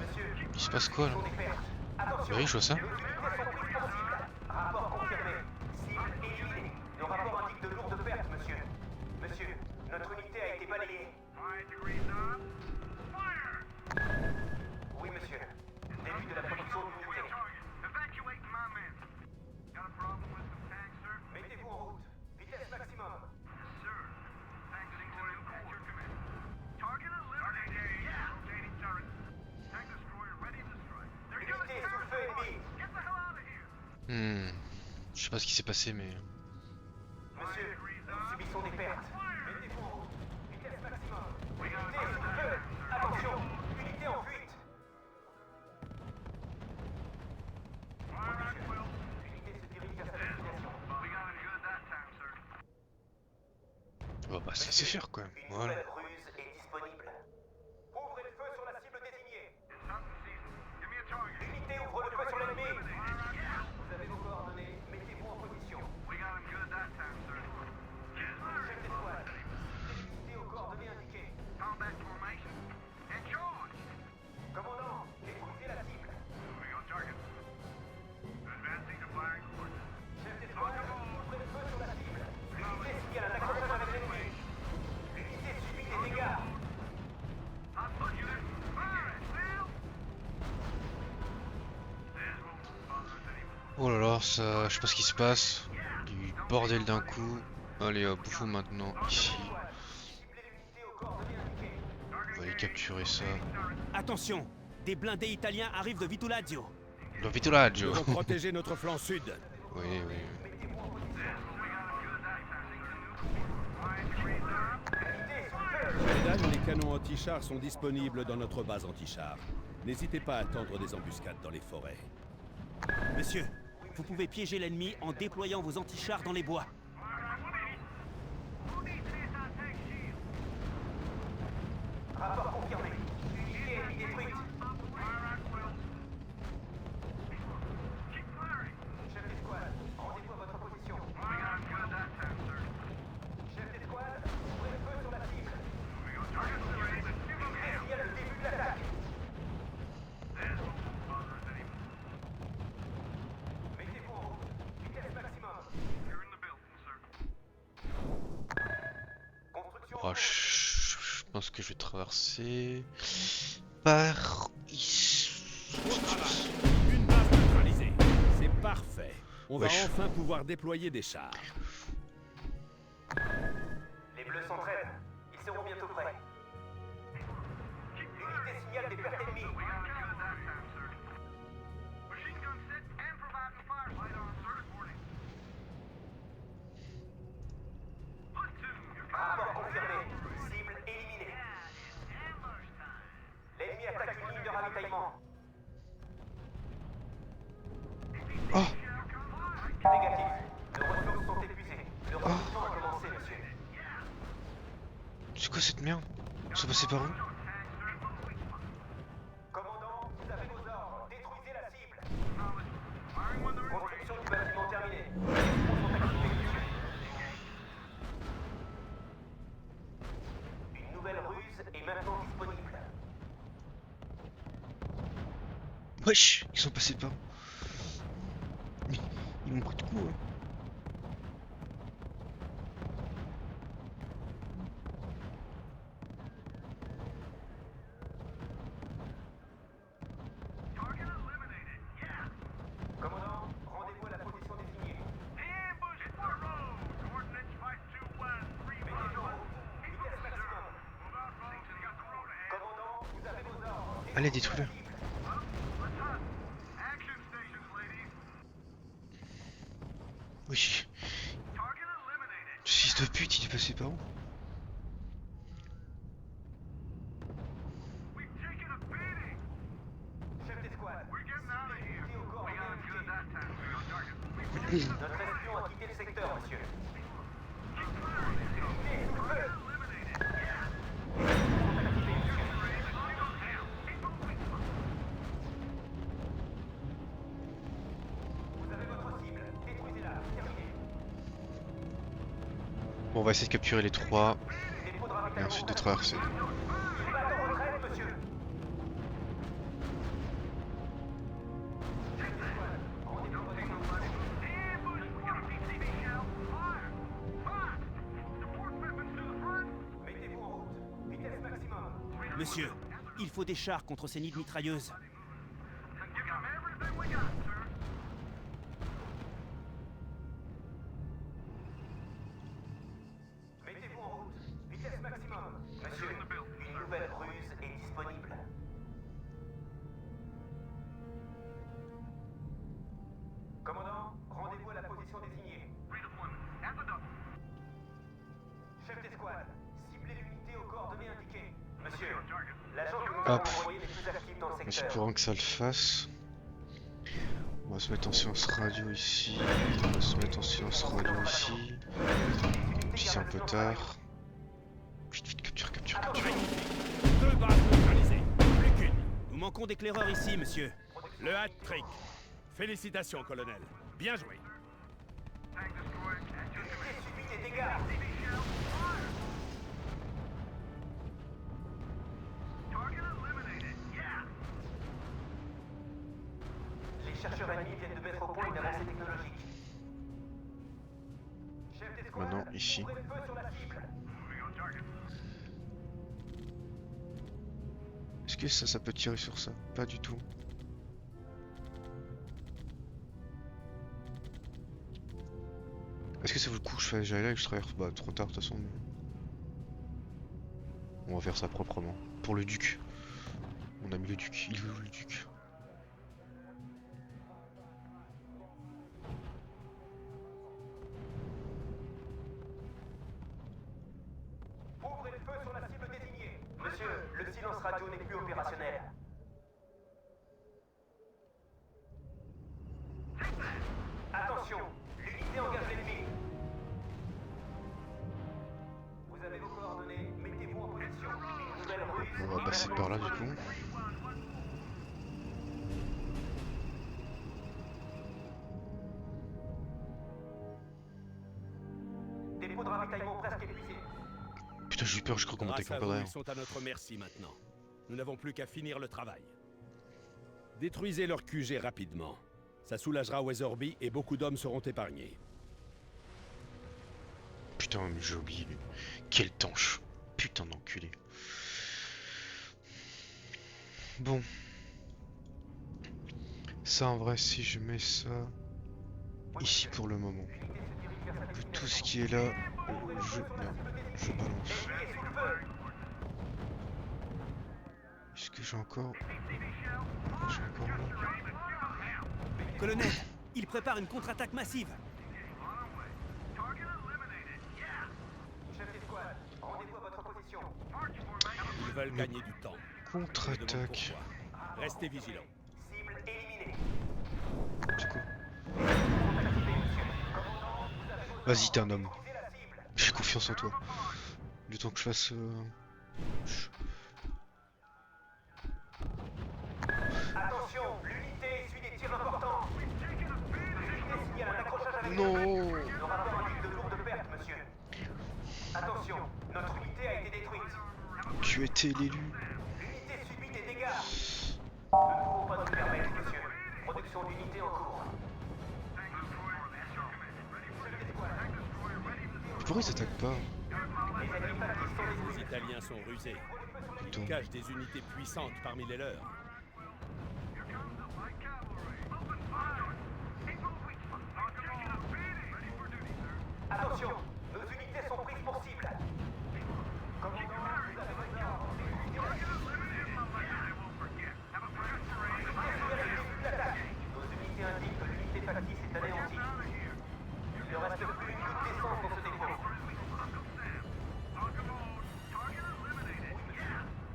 Monsieur, Il se passe quoi là? sont des pertes. Attention, Oui, je vois ça. nos unités sont prises pour cible. Rapport confirmé. Cible éliminée. Nos rapports indiquent de lourdes pertes, monsieur. Monsieur, notre unité a été balayée. Oui, monsieur. Début de la production d'une unité. Mettez-vous en route. Vitesse maximum. Unité sous le feu ennemi. Je sais pas ce qui s'est passé, mais... Monsieur, nous subissons des pertes. Mettez-vous en route. Vitesse maximum. Unité sous le feu. Attention, unité en fuite. Unité se dirige vers sa destination. Oh bah c'est faire quoi. Une Voilà. nouvelle ruse est disponible. Ouvrez le feu sur la cible désignée. Unité ouvre le feu sur l'ennemi. Vous avez vos coordonnées. Mettez-vous en position. Chef d'escouade, ciblez l'unité aux coordonnées indiquées. Commandant, détruisez la cible. Chef d'escouade, ouvrez le feu sur la cible. L'unité signale un accrochage avec l'ennemi. L'unité subit des dégâts. Oh là là, ça... je sais pas ce qui se passe. Du bordel d'un coup. Allez hop, vous maintenant, ici. Ciblez l'unité aux coordonnées indiquées. On va aller capturer ça. Attention, des blindés italiens arrivent de Vitulazio. Dans Vitulaggio. Nous devons protéger notre flanc sud. Oui, oui. Mettez-vous en position. Unité sous le feu. Sheridan, les canons anti-chars sont disponibles dans notre base anti-chars. N'hésitez pas à tendre des embuscades dans les forêts. Monsieur, vous pouvez piéger l'ennemi en déployant vos antichars dans les bois. Rapport confirmé. Unité ennemie détruite. Chef d'escouade, rendez-vous à votre position. Chef d'escouade, ouvrez le feu sur la cible. Unité signale le début de l'attaque. Mettez-vous en route. Vitesse maximum. Construction. Oh, je pense que je vais traverser... par ici. Une base neutralisée. C'est parfait. On va Wesh. enfin pouvoir déployer des chars. Les bleus s'entraînent. Ils seront bientôt prêts. L'unité signale des pertes ennemies. Rapport confirmé. Cible éliminée. L'ennemi attaque une ligne de ravitaillement. Oh, Négatif. Nos ressources sont épuisées. Le recrutement a commencé, monsieur. c'est quoi cette merde? C'est passé par où? Commandant, vous avez vos ordres. Détruisez la cible. Construction du bâtiment terminée. Les explosifs sont activés, monsieur. Wesh, ils sont passés par. Mais ils m'ont pris de coup. Hein. Commandant, rendez-vous à la position désignée. Vitesse maximum. Commandant, vous avez vos ordres. Allez, détruis-le. Oui. Ce fils de pute, il est passé par où? Chef d'escouade, ciblez aux coordonnées indiquées. Notre espion a quitté le secteur, monsieur. Unité sous le feu. Vous avez votre cible. Détruisez-la. Terminé. Bon, on va essayer de capturer les trois Dépôt de et ravitaillement. ensuite de traverser. Il va en retraite, monsieur. Mettez-vous en route. Vitesse maximum. Monsieur, il faut des chars contre ces nids de mitrailleuses. Mettez-vous en route. Vitesse maximum. Monsieur, une nouvelle ruse est disponible. Commandant, rendez-vous à la position désignée. Chef d'escouade, ciblez l'unité aux coordonnées indiquées. Monsieur, l'agent que nous avons Hop. envoyé n'est plus actif dans le En secteur. espérant que ça le fasse. On va se mettre en silence radio ici. On va se mettre en silence radio ici. Puis c'est un peu tard. Vite, vite, capture, capture, capture. Deux bases neutralisées, plus qu'une. Nous manquons d'éclaireurs ici, monsieur. Le hat-trick. Félicitations, colonel. Bien joué. Unité subit des dégâts. Les chercheurs ennemis viennent de mettre au point une avancée technologique. Chef d'escouade, Maintenant, ici. ouvrez le feu sur la cible. Est-ce que ça peut tirer sur ça? Pas du tout. Est-ce que ça vaut le coup que je fasse j'aille là et que je traverse? Bah trop tard de toute façon. Mais... on va faire ça proprement. Pour le duc. On a mis le duc. Il est où le duc? Ouvrez le feu sur la cible désignée. Monsieur, le silence radio n'est plus opérationnel. Attention, l'unité engage l'ennemi. Vous avez vos coordonnées, mettez-vous en position. Une nouvelle ruse. On va passer par là du coup. Dépôt de ravitaillement presque épuisé. Putain j'ai eu peur, je crois qu'on montait Grâce à pas vous, derrière. ils sont à notre merci maintenant. Nous n'avons plus qu'à finir le travail. Détruisez leur QG rapidement. Ça soulagera Weatherby et beaucoup d'hommes seront épargnés. Putain mais j'ai oublié. Quel tanche. Putain d'enculé. Bon. Ça en vrai si je mets ça ici pour le moment. Que tout ce qui est là, je balance. Est-ce que j'ai encore... J'ai encore... Colonel, il prépare une contre-attaque massive. Chef d'escouade, rendez-vous à votre position. Ils veulent gagner du temps. Je me demande Contre-attaque. pourquoi. Restez vigilants. Cible éliminée. C'est quoi? Vas-y t'es un homme. J'ai confiance en toi. Le temps que je fasse... Attention, l'unité suit des tirs importants. L'unité signale un accrochage avec Non. le rapport indique de lourdes pertes, monsieur. Attention, notre unité a été détruite. Tu étais l'élu. L'unité subit des dégâts. Nous ne pouvons pas nous permettre de Extraction d'unités en cours. Pourquoi ils s'attaquent pas? Les ennemis factices sont Les détruits. Italiens sont rusés. Attends. Ils cachent des unités puissantes parmi les leurs. Attention, nos unités sont prises pour cible. Commandant, vous avez vos ordres. Nos unités indiquent que l'unité factice est anéantie. Il ne reste plus une goutte d'essence dans ce dépôt.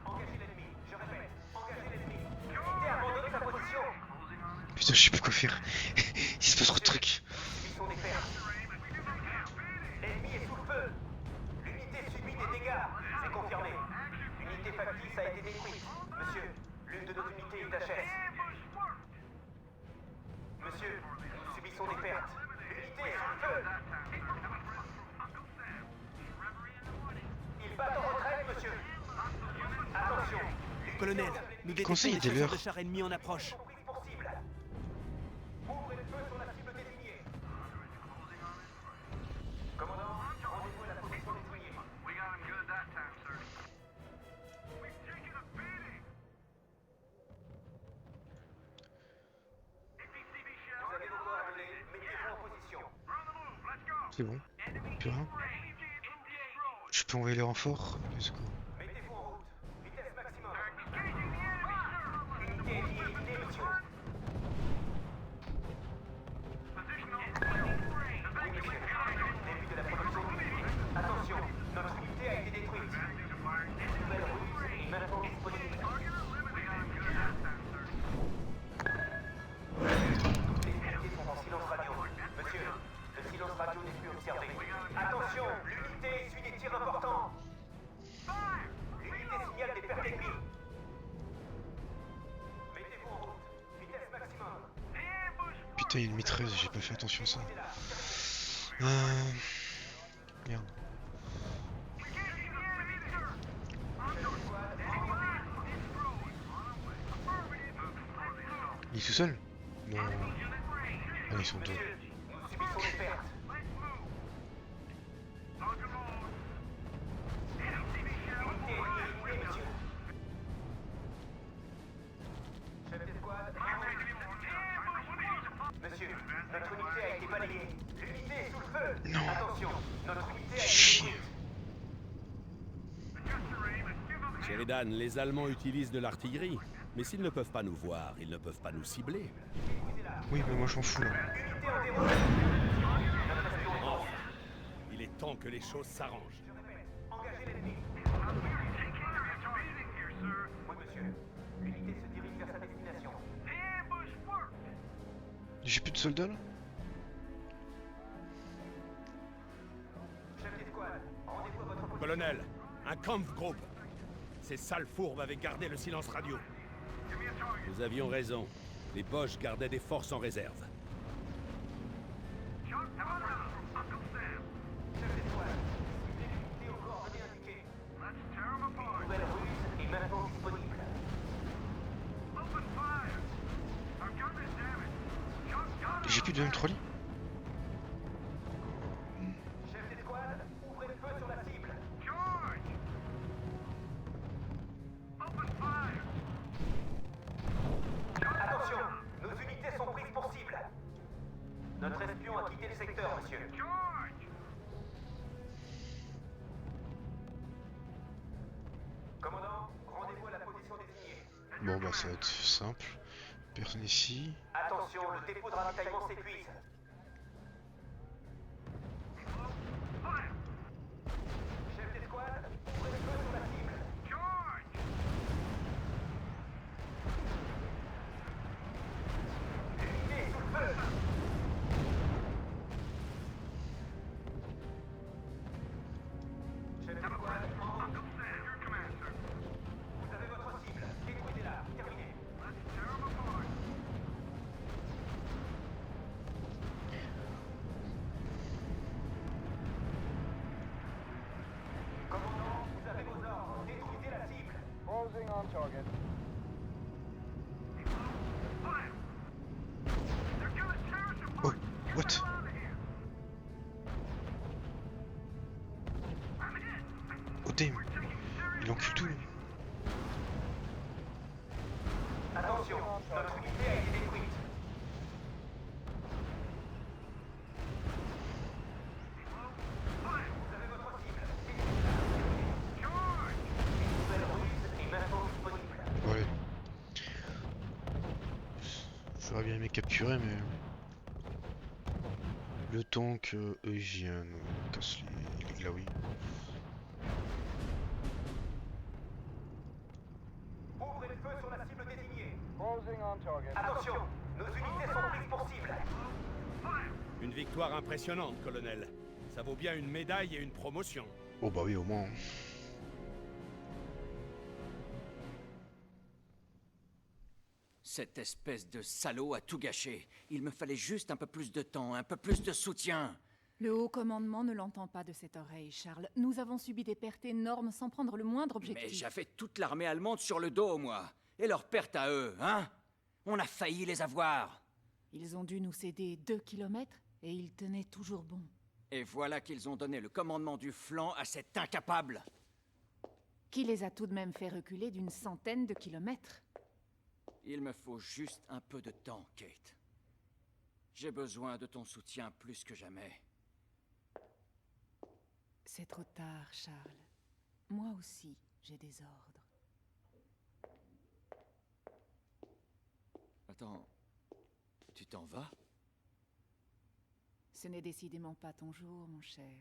Engagez l'ennemi, je répète, engagez l'ennemi. L'unité abandonne sa position. Putain, je sais plus quoi faire. Il se passe trop de trucs. Subissons des pertes. L'ennemi est sous le feu. L'unité subit des dégâts. C'est confirmé. L'unité factice a été détruite. Monsieur, l'une de nos unités est HS. Monsieur, nous subissons des pertes. L'unité est sous le feu. Ils battent en retraite, monsieur. Attention. Colonel, nous Comment ça, détectons il y a des des chasseurs leurs de chars ennemis en approche. Sont prises pour cible. Ouvrez le feu sur la cible désignée. Commandant, rendez-vous à la position désignée. Vous avez vos coordonnées, mettez-vous en position. C'est bon. Plus rien. Je peux envoyer les renforts. Let's go. Mettez-vous en route. Vitesse maximum. Unité éliminée, monsieur. Oui, monsieur. Début de la production d'unités. Attention, notre unité a été détruite. Une nouvelle ruse est maintenant disponible. Les unités sont en silence radio. Monsieur, le silence radio n'est plus observé. Attention, l'unité essuie des tirs importants. L'unité signale des pertes ennemies. Mettez-vous en route. Vitesse maximum. Putain, il y a une mitrailleuse, j'ai pas fait attention à ça. Merde. Il est tout seul? Non. Ah, ils sont deux. Monsieur, nous subissons des pertes. Unité éliminée, monsieur. Chef d'escouade, monsieur, notre unité a été balayée. L'unité est sous le feu. Non. Attention, notre unité a été Chier. détruite. Sheridan, les Allemands utilisent de l'artillerie. Mais s'ils ne peuvent pas nous voir, ils ne peuvent pas nous cibler. Oui, mais moi je m'en fous là. Unité en déroute. Notre espion est mort. Enfin, il est temps que les choses s'arrangent. Je répète, engagez l'ennemi. Oui, monsieur. L'unité se dirige vers sa destination. J'ai plus de soldats là? Chef d'escouade, rendez-vous à votre position. Colonel, un Kampfgruppe. Ces sales fourbes avaient gardé le silence radio. Nous avions raison. Les Boches gardaient des forces en réserve. Chef d'escouade, ciblez l'unité aux coordonnées indiquées. Une nouvelle ruse est maintenant disponible. J'ai plus de M3 lit. Chef d'escouade, ouvrez le feu sur la cible. Attention, nos unités sont prises pour cible. Notre espion a quitté le secteur, monsieur. Commandant, rendez-vous à la position désignée. Bon bah ça va être simple. Personne ici. Attention, le dépôt de ravitaillement s'épuise. Chef d'escouade, ouvrez le feu sur la cible. L'unité est sous le feu. Chef d'escouade, en route. Vous avez votre cible. Détruisez-la. Terminé. Commandant, vous avez vos ordres. Détruisez la cible. Closing on target. Attention, notre unité a été détruite. Vous avez votre cible. Une nouvelle ruse est maintenant disponible. Ouais. J'aurais bien aimé capturer, mais... Le temps que eux ils viennent, casse les glaouis. Ouvrez le feu sur la cible désignée. Attention, nos unités sont prises pour cible. Une victoire impressionnante, colonel. Ça vaut bien une médaille et une promotion. Oh bah oui, au moins. Cette espèce de salaud a tout gâché. Il me fallait juste un peu plus de temps, un peu plus de soutien. Le haut commandement ne l'entend pas de cette oreille, Charles. Nous avons subi des pertes énormes sans prendre le moindre objectif. Mais j'avais toute l'armée allemande sur le dos, moi. Et leurs pertes à eux, hein? On a failli les avoir. Ils ont dû nous céder 2 kilomètres et ils tenaient toujours bon. Et voilà qu'ils ont donné le commandement du flanc à cet incapable. Qui les a tout de même fait reculer d'une centaine de kilomètres. Il me faut juste un peu de temps, Kate. J'ai besoin de ton soutien plus que jamais. C'est trop tard, Charles. Moi aussi, j'ai des ordres. Attends, tu t'en vas? Ce n'est décidément pas ton jour, mon cher.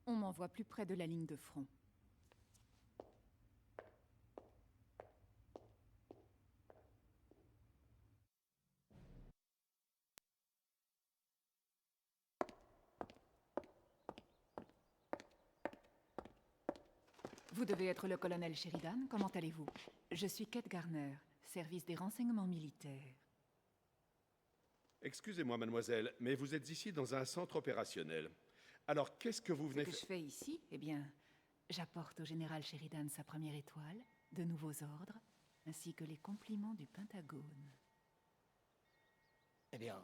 On m'envoie plus près de la ligne de front. Vous devez être le colonel Sheridan. Comment allez-vous? Je suis Kate Garner, service des renseignements militaires. Excusez-moi, mademoiselle, mais vous êtes ici dans un centre opérationnel. Alors, qu'est-ce que vous venez Ce que faire? je fais ici, eh bien, j'apporte au général Sheridan sa première étoile, de nouveaux ordres, ainsi que les compliments du Pentagone. Eh bien,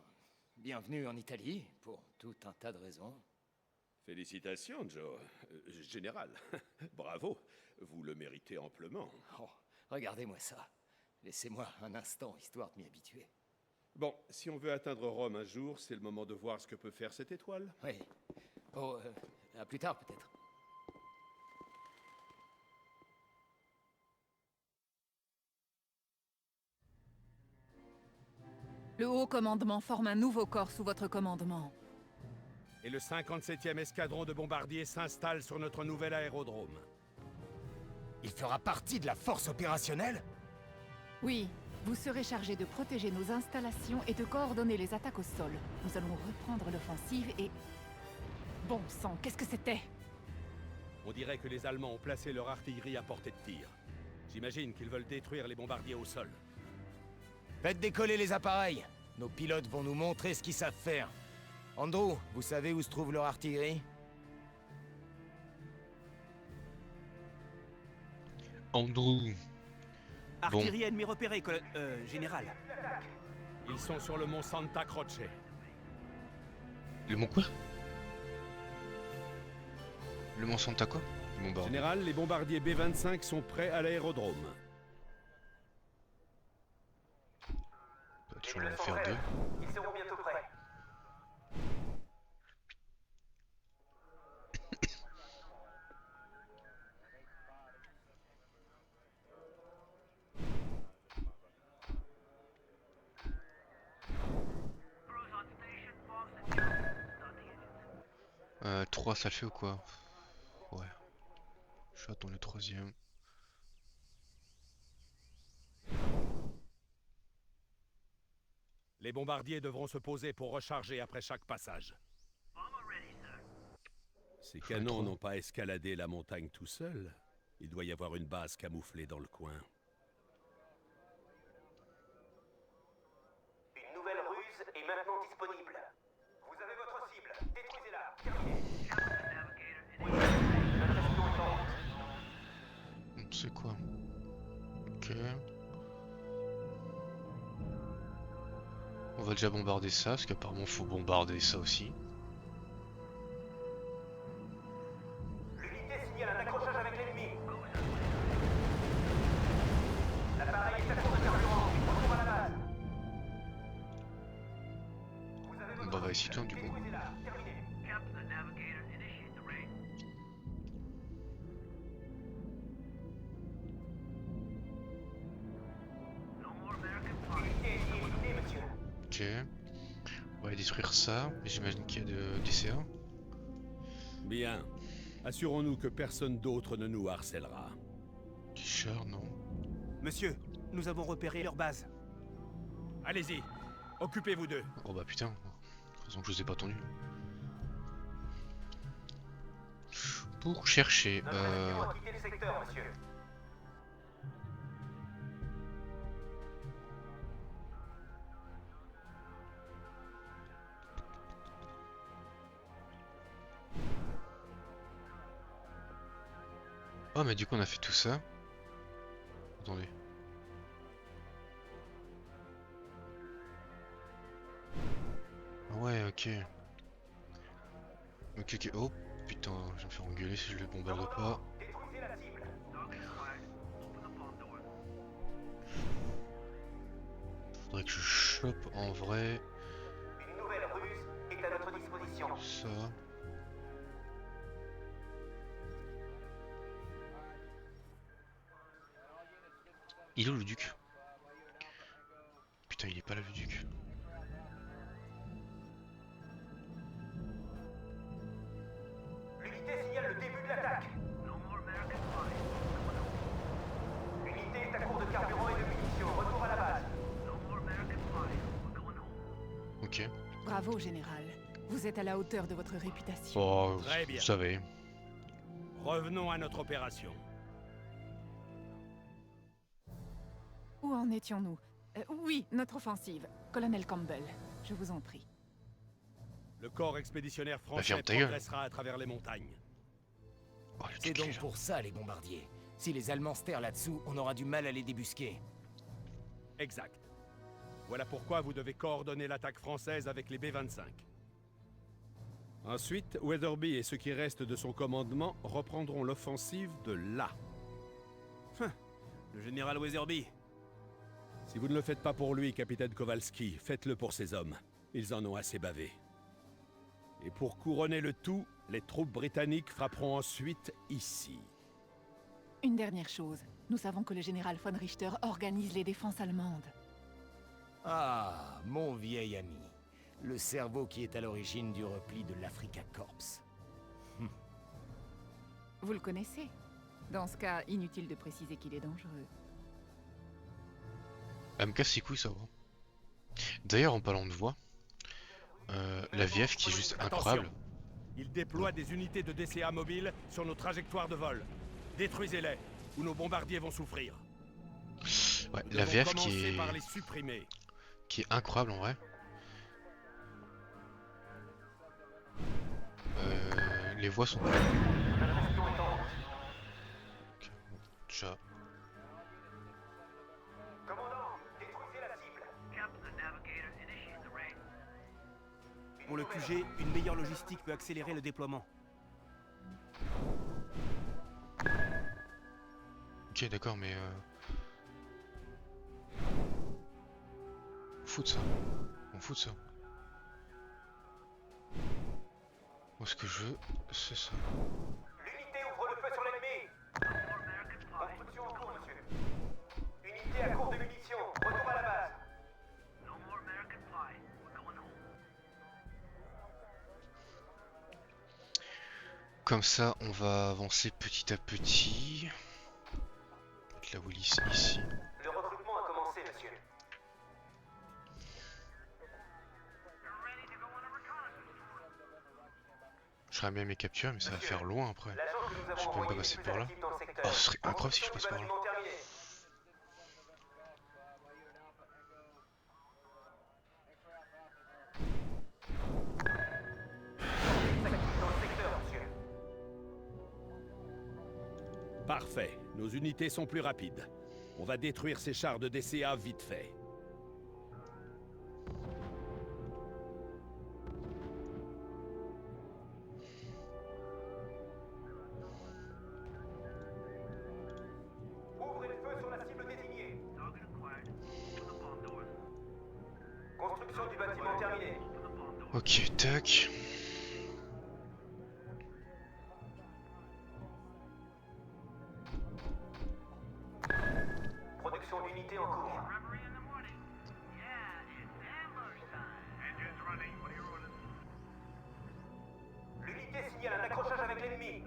bienvenue en Italie, pour tout un tas de raisons. Félicitations, Joe. Général, bravo. Vous le méritez amplement. Oh, regardez-moi ça. Laissez-moi un instant, histoire de m'y habituer. Bon, si on veut atteindre Rome un jour, c'est le moment de voir ce que peut faire cette étoile. Oui. Oh, à plus tard, peut-être. Le haut commandement forme un nouveau corps sous votre commandement. Et le 57e escadron de bombardiers s'installe sur notre nouvel aérodrome. Il fera partie de la force opérationnelle? Oui, vous serez chargé de protéger nos installations et de coordonner les attaques au sol. Nous allons reprendre l'offensive et... Bon sang, qu'est-ce que c'était? On dirait que les Allemands ont placé leur artillerie à portée de tir. J'imagine qu'ils veulent détruire les bombardiers au sol. Faites décoller les appareils. Nos pilotes vont nous montrer ce qu'ils savent faire. Andrew, vous savez où se trouve leur artillerie? Andrew. Artillerie ennemie repérée, général. Ils sont sur le mont Santa Croce. Le mont quoi? Le mont Santa quoi? Le mont Bord. Général, les bombardiers B-25 sont prêts à l'aérodrome. Bah, toujours en faire deux. Ils seront bientôt prêts. Trois, ça le fait ou quoi? Ouais. J'attends le troisième. Les bombardiers devront se poser pour recharger après chaque passage. Ces canons n'ont pas escaladé la montagne tout seuls. Il doit y avoir une base camouflée dans le coin. Une nouvelle ruse est maintenant disponible. Vous avez votre cible. Détruisez-la. Terminé. Oui, la gestion est en route. C'est quoi? Ok. On va déjà bombarder ça, parce qu'apparemment faut bombarder ça aussi. L'unité signale un accrochage avec l'ennemi. L'appareil est à court de carburant. Bah ici toi du coup. Détruisez-la. Terminé. Unité éliminée, monsieur. Ok. On va aller détruire ça, mais j'imagine qu'il y a de DCA. Bien. Assurons-nous que personne d'autre ne nous harcèlera. Du char, non. Monsieur, nous avons repéré leur base. Allez-y. Occupez-vous d'eux. Oh bah putain. Raison que je vous ai pas attendu. Pour chercher. Notre avion a quitté le secteur, monsieur. Oh mais du coup on a fait tout ça. Attendez. Ah ouais, ok. Ok, ok. Oh putain, je vais me faire engueuler si je le bombarde pas. Détruisez la cible. Faudrait que je chope en vrai Une nouvelle ruse est à notre disposition. ça. Il est où le duc? Putain, il est pas là le duc. L'unité signale le début de l'attaque. L'unité est à court de carburant et de munitions. Retour à la base. Ok. Bravo, général. Vous êtes à la hauteur de votre réputation. Oh, Très bien. vous savez. Revenons à notre opération. Où en étions-nous? Oui, notre offensive. Colonel Campbell, je vous en prie. Le corps expéditionnaire français ferme ta gueule. progressera à travers les montagnes. Oh, le C'est duc, donc déjà. pour ça les bombardiers. Si les Allemands se terrent là-dessous, on aura du mal à les débusquer. Exact. Voilà pourquoi vous devez coordonner l'attaque française avec les B-25. Ensuite, Weatherby et ceux qui restent de son commandement reprendront l'offensive de là. Le général Weatherby. Si vous ne le faites pas pour lui, capitaine Kowalski, faites-le pour ces hommes. Ils en ont assez bavé. Et pour couronner le tout, les troupes britanniques frapperont ensuite ici. Une dernière chose. Nous savons que le général von Richter organise les défenses allemandes. Ah, mon vieil ami. Le cerveau qui est à l'origine du repli de l'Africa Corps. Vous le connaissez? Dans ce cas, inutile de préciser qu'il est dangereux. Elle me casse les couilles, ça va. D'ailleurs, en parlant de voix, la VF qui est juste incroyable. Attention. Ils déploient des unités de DCA mobiles sur nos trajectoires de vol. Détruisez-les, ou nos bombardiers vont souffrir. Ouais, Nous la devons VF commencer par les supprimer. qui est incroyable en vrai. Les voix sont cool. Ok, bon, déjà. Commandant, détruisez la cible. Pour le QG, une meilleure logistique peut accélérer le déploiement. Ok, d'accord, mais on fout de ça. On fout de ça. Moi, ce que je veux, c'est ça. L'unité ouvre le feu sur l'ennemi. Construction en cours, monsieur. Unité à court de munitions. Retour à la base. Comme ça, on va avancer petit à petit. Mettre la Willis ici. Le recrutement a commencé, monsieur. Je ferais bien mes captures, mais ça va faire loin après. L'agent que nous Je avons peux même pas envoyé passer est par plus là. actif dans le secteur. Oh, ce serait incroyable si je passe Construction par du là. bâtiment terminée. Dans le secteur, monsieur. Parfait, nos unités sont plus rapides. On va détruire ces chars de DCA vite fait. Ouvrez le feu sur la cible désignée. Construction du bâtiment terminée. Ok, tac. Production d'unités en cours. L'unité signale un accrochage avec l'ennemi.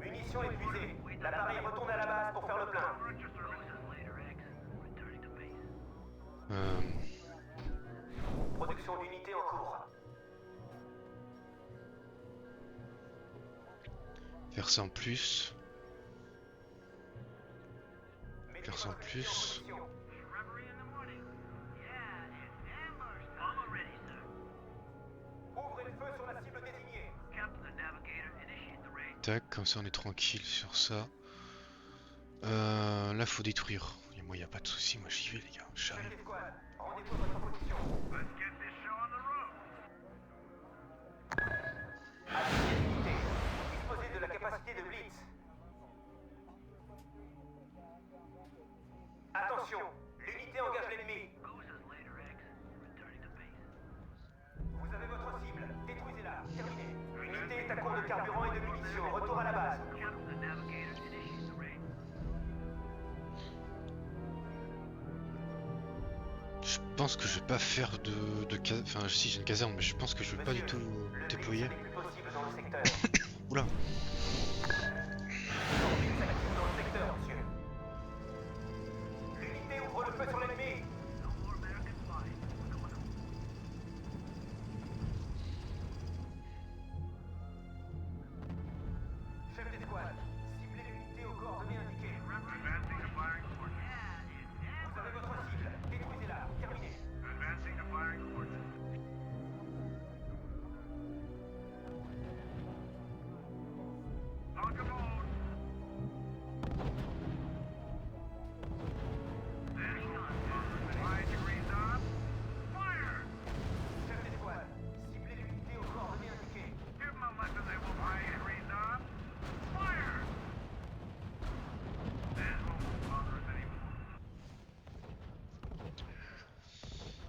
Munitions épuisées. L'appareil retourne à la base pour faire le plein. Production d'unités en cours. Faire ça en plus. Faire ça en plus. Ouvrez le feu sur la cible désignée. Tac, comme ça on est tranquille sur ça. Là faut détruire. Moi y a pas de souci, moi j'y vais les gars, j'arrive. Chef d'escouade, rendez-vous à votre position. Assignez l'unité. Disposez de la capacité de blitz. Attention, l'unité engage l'ennemi. Vous avez votre cible, détruisez-la, terminé. L'unité est à court de carburant et de munitions, retour à la base. Je pense que je vais pas faire de enfin si j'ai une caserne mais je pense que je vais pas du tout déployer. Le plus possible dans le secteur. Oula. Dans le secteur, monsieur. L'unité ouvre le feu sur l'ennemi. Chef d'escouade, ciblez l'unité aux coordonnées indiquées. Vous avez votre cible, détruisez-la, terminé. Chef d'escouade, ciblez l'unité aux coordonnées indiquées.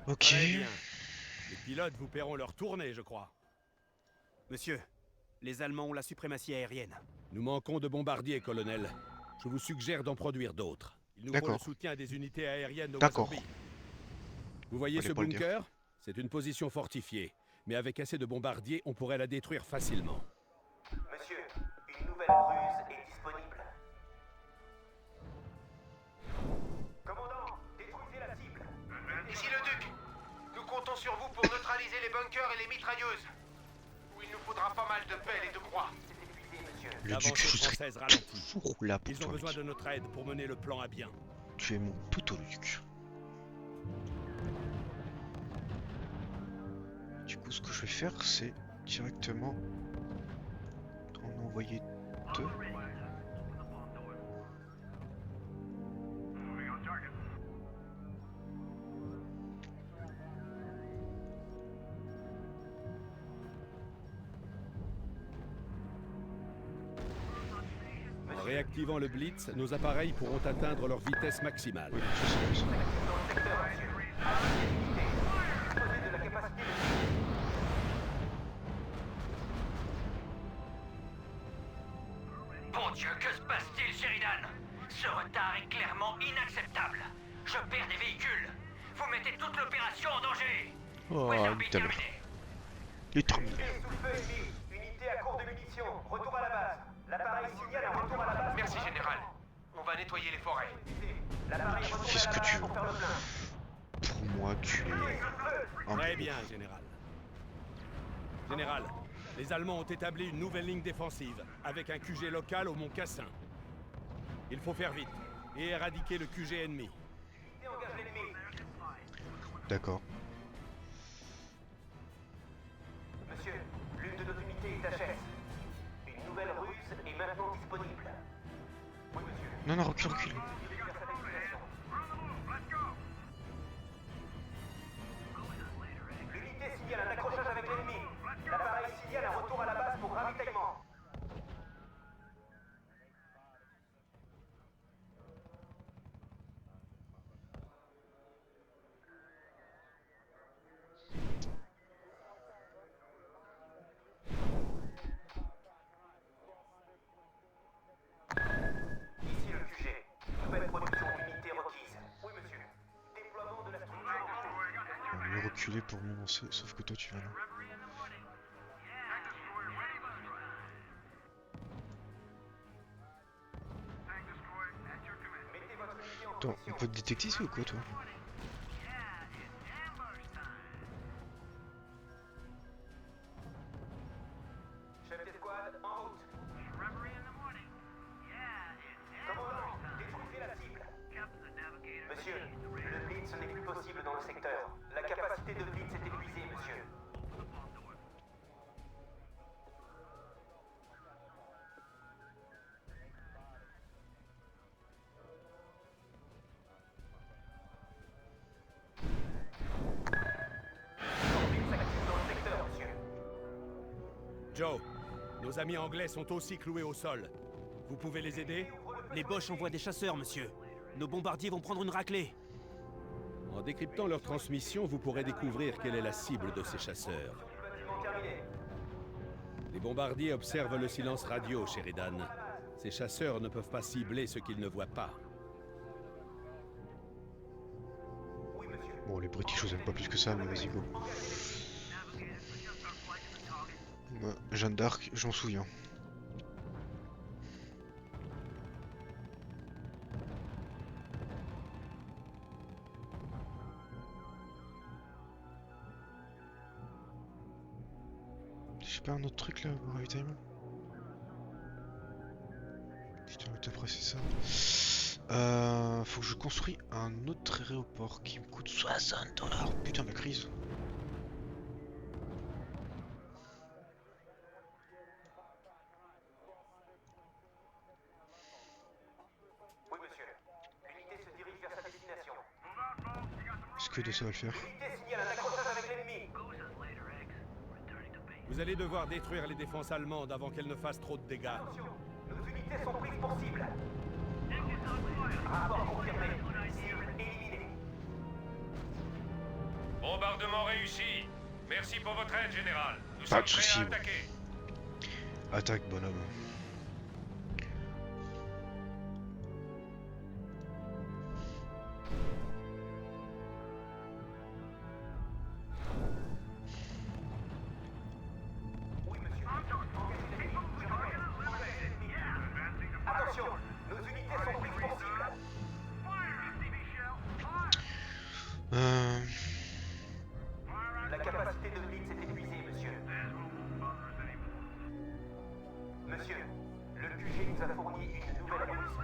Ok. Très bien. Les pilotes vous paieront leur tournée, je crois. Monsieur, les Allemands ont la suprématie aérienne. Nous manquons de bombardiers, colonel. Je vous suggère d'en produire d'autres. Il nous faut le D'accord. soutien des unités aériennes de D'accord. Wazorbi. Vous voyez Fallait ce pas le dire. bunker? C'est une position fortifiée. Mais avec assez de bombardiers, on pourrait la détruire facilement. Monsieur, une nouvelle ruse est disponible. Commandant, détruisez la cible. Ici le Duc. Nous comptons sur vous pour neutraliser les bunkers et les mitrailleuses. Où il nous faudra pas mal de pelles et de croix. C'est épuisé, monsieur. Le L'avancée duc, je serai française ralentit. toujours là pour Ils ont toi. besoin mec. de notre aide pour mener le plan à bien. Tu es mon poteau duc. Du coup ce que je vais faire c'est directement en envoyer deux. En réactivant le Blitz, nos appareils pourront atteindre leur vitesse maximale. Oui, je sais, je sais. Dans le secteur, monsieur. Assignez l'unité. Disposez de la capacité de... Bon Dieu, que se passe-t-il, Sheridan? Ce retard est clairement inacceptable. Je perds des véhicules. Vous mettez toute l'opération en danger. Oh, Weatherby tout à l'heure. terminé. Il est terminé. Unité sous le feu ennemi. Unité à court de munitions. Retour à la base. L'appareil signale un retour à la base. Merci, général. On va nettoyer les forêts. L'appareil Tu retourne fais à ce la que base tu pour veux. faire le plein. Pour moi tu es un Très bien, général. Général, les Allemands ont établi une nouvelle ligne défensive, avec un QG local au Mont Cassin. Il faut faire vite et éradiquer le QG ennemi. Unité engage l'ennemi. D'accord. Monsieur, l'une de nos unités est HS. Une nouvelle ruse est maintenant disponible. Oui, monsieur. Non, non, recule, recule. Vers sa destination. L'unité signale un accrochage avec l'ennemi. L'appareil signale un retour à la base pour ravitaillement. reculer pour mieux avancer, sauf que toi tu vas là. Attends, on peut te détecter ici ou quoi toi? Chef d'escouade, en route. Commandant, détruisez la cible. Monsieur, le blitz n'est plus possible dans le secteur. La capacité de blitz est épuisée, monsieur. Blitz actif dans le secteur, monsieur. Joe, nos amis anglais sont aussi cloués au sol. Vous pouvez les aider? Les Boches envoient des chasseurs, monsieur. Nos bombardiers vont prendre une raclée. En décryptant leur transmission, vous pourrez découvrir quelle est la cible de ces chasseurs. Bâtiment terminé. Les bombardiers observent le silence radio, Sheridan. Ces chasseurs ne peuvent pas cibler ce qu'ils ne voient pas. Oui, monsieur. Bon, les British je vous aime pas plus que ça, mais vas-y go. Moi, Jeanne d'Arc, je m'en souviens. J'ai pas un autre truc là au ravitaillement? Putain, après c'est ça. Faut que je construis un autre aéroport qui me coûte 60 $. Putain, la crise. Oui, monsieur. L'unité se dirige vers sa destination. Est-ce que de ça va le faire? L'unité signale un accrochage avec l'ennemi. Vous allez devoir détruire les défenses allemandes avant qu'elles ne fassent trop de dégâts. Attention, nos unités sont prises pour cible. Rapport confirmé. Cible éliminée. Bombardement réussi. Merci pour votre aide, général. Nous Pas sommes de prêts soucis. à attaquer. Attaque, bonhomme. Oui, monsieur. Attention, nos unités sont prises pour cible. La capacité de blitz est épuisée, monsieur. Monsieur, le QG nous a fourni une nouvelle ruse.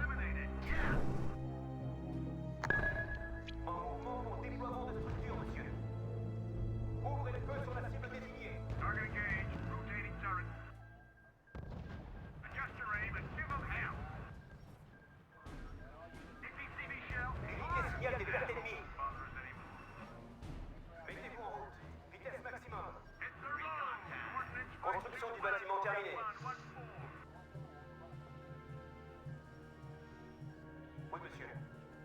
En mouvement pour déploiement de structure, monsieur. Ouvrez le feu sur la cible désignée. L'unité signale des pertes ennemies. Mettez-vous en route. Vitesse maximum. Construction du bâtiment terminée. Oui, monsieur.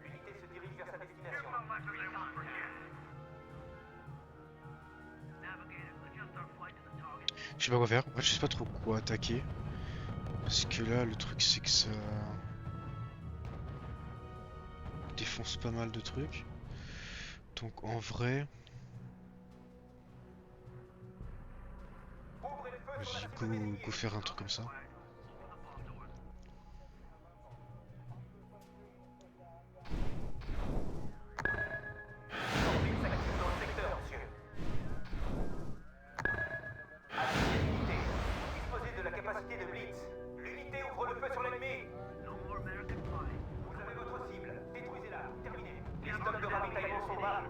L'unité se dirige vers sa destination. Je sais pas quoi faire. Je sais pas trop quoi attaquer. Parce que là, le truc, c'est que ça défonce pas mal de trucs. Donc en vrai, Ouvrez le feu sur la vas-y, cible désignée. go faire un truc comme ça. Blitz actif dans le secteur, monsieur. Attaquez l'unité. Disposez de la capacité de blitz. L'unité ouvre le feu sur l'ennemi. Vous avez votre cible. Détruisez-la. Terminé. Les stocks de ravitaillement sont bas.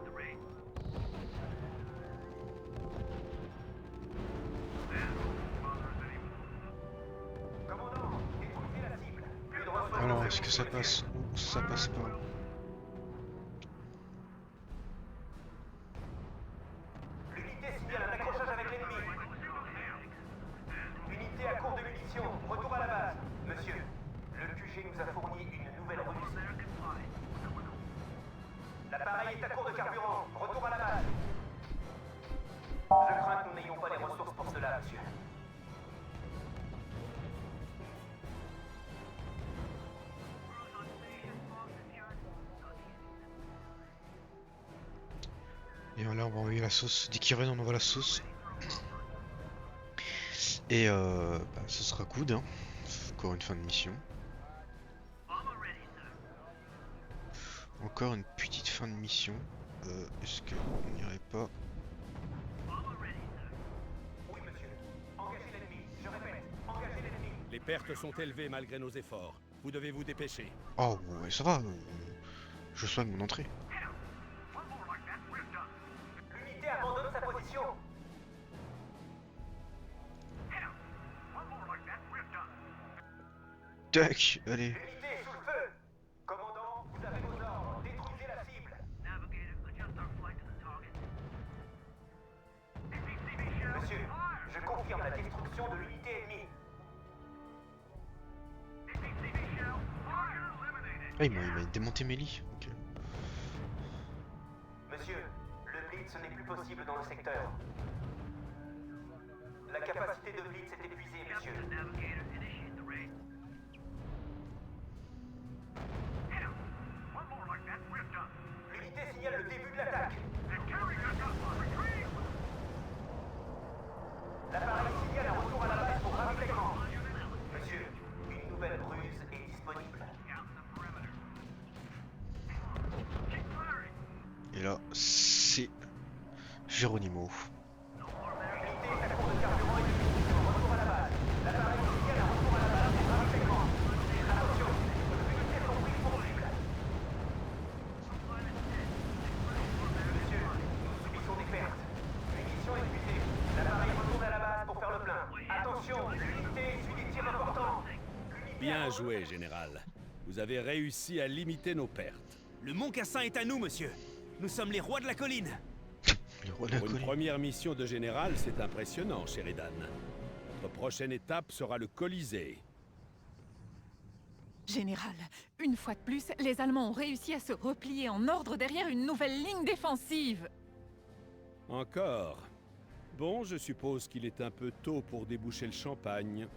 Commandant, détruisez la cible. Plus de ressources. Alors, est-ce que ça passe ou ça passe pas? L'unité signale un accrochage avec l'ennemi. Unité à court de munitions. Retour à la base. Monsieur, le QG nous a fourni une nouvelle ruse. L'appareil est à court de carburant. Retour à la base. Je crains que nous n'ayons pas les ressources pour cela, monsieur. Et là, on va envoyer la sauce. Dès qu'il revient, on envoie la sauce. Et ce sera good, hein. Encore une fin de mission. Encore une petite fin de mission. Est-ce qu'on n'irait pas... Oui, monsieur. Engagez l'ennemi. Je répète, engagez l'ennemi. Les pertes sont élevées malgré nos efforts. Vous devez vous dépêcher. Oh, ouais, ça va. Je soigne mon entrée. L'unité abandonne sa position. Tac, allez. L'unité est sous le feu. Commandant, vous avez vos ordres. Détruisez la cible. Monsieur, je confirme la destruction de l'unité ennemie. Ah, il m'a démonté mes lits. Ok. Monsieur, le Blitz n'est plus possible dans le secteur. La capacité de Blitz est épuisée, monsieur. L'unité signale le début de l'attaque. L'appareil signale un retour à la base pour ravitaillement. Monsieur, une nouvelle ruse est disponible. Et là, c'est Geronimo. L'unité est à court de carburant et de munitions. Retour à la base. L'appareil signale un retour à la base pour ravitaillement. Attention, unités sont prises pour cible. Monsieur, nous subissons des pertes. Munitions épuisées. L'appareil retourne à la base pour faire le plein. Attention, l'unité suit des tirs importants. Bien joué, général. Vous avez réussi à limiter nos pertes. Le Mont Cassin est à nous, monsieur. Nous sommes les rois de la colline. Le roi de la Pour une colline. première mission de général, c'est impressionnant, Sheridan. Notre prochaine étape sera le Colisée. Général, une fois de plus, les Allemands ont réussi à se replier en ordre derrière une nouvelle ligne défensive. Encore. Bon, je suppose qu'il est un peu tôt pour déboucher le champagne.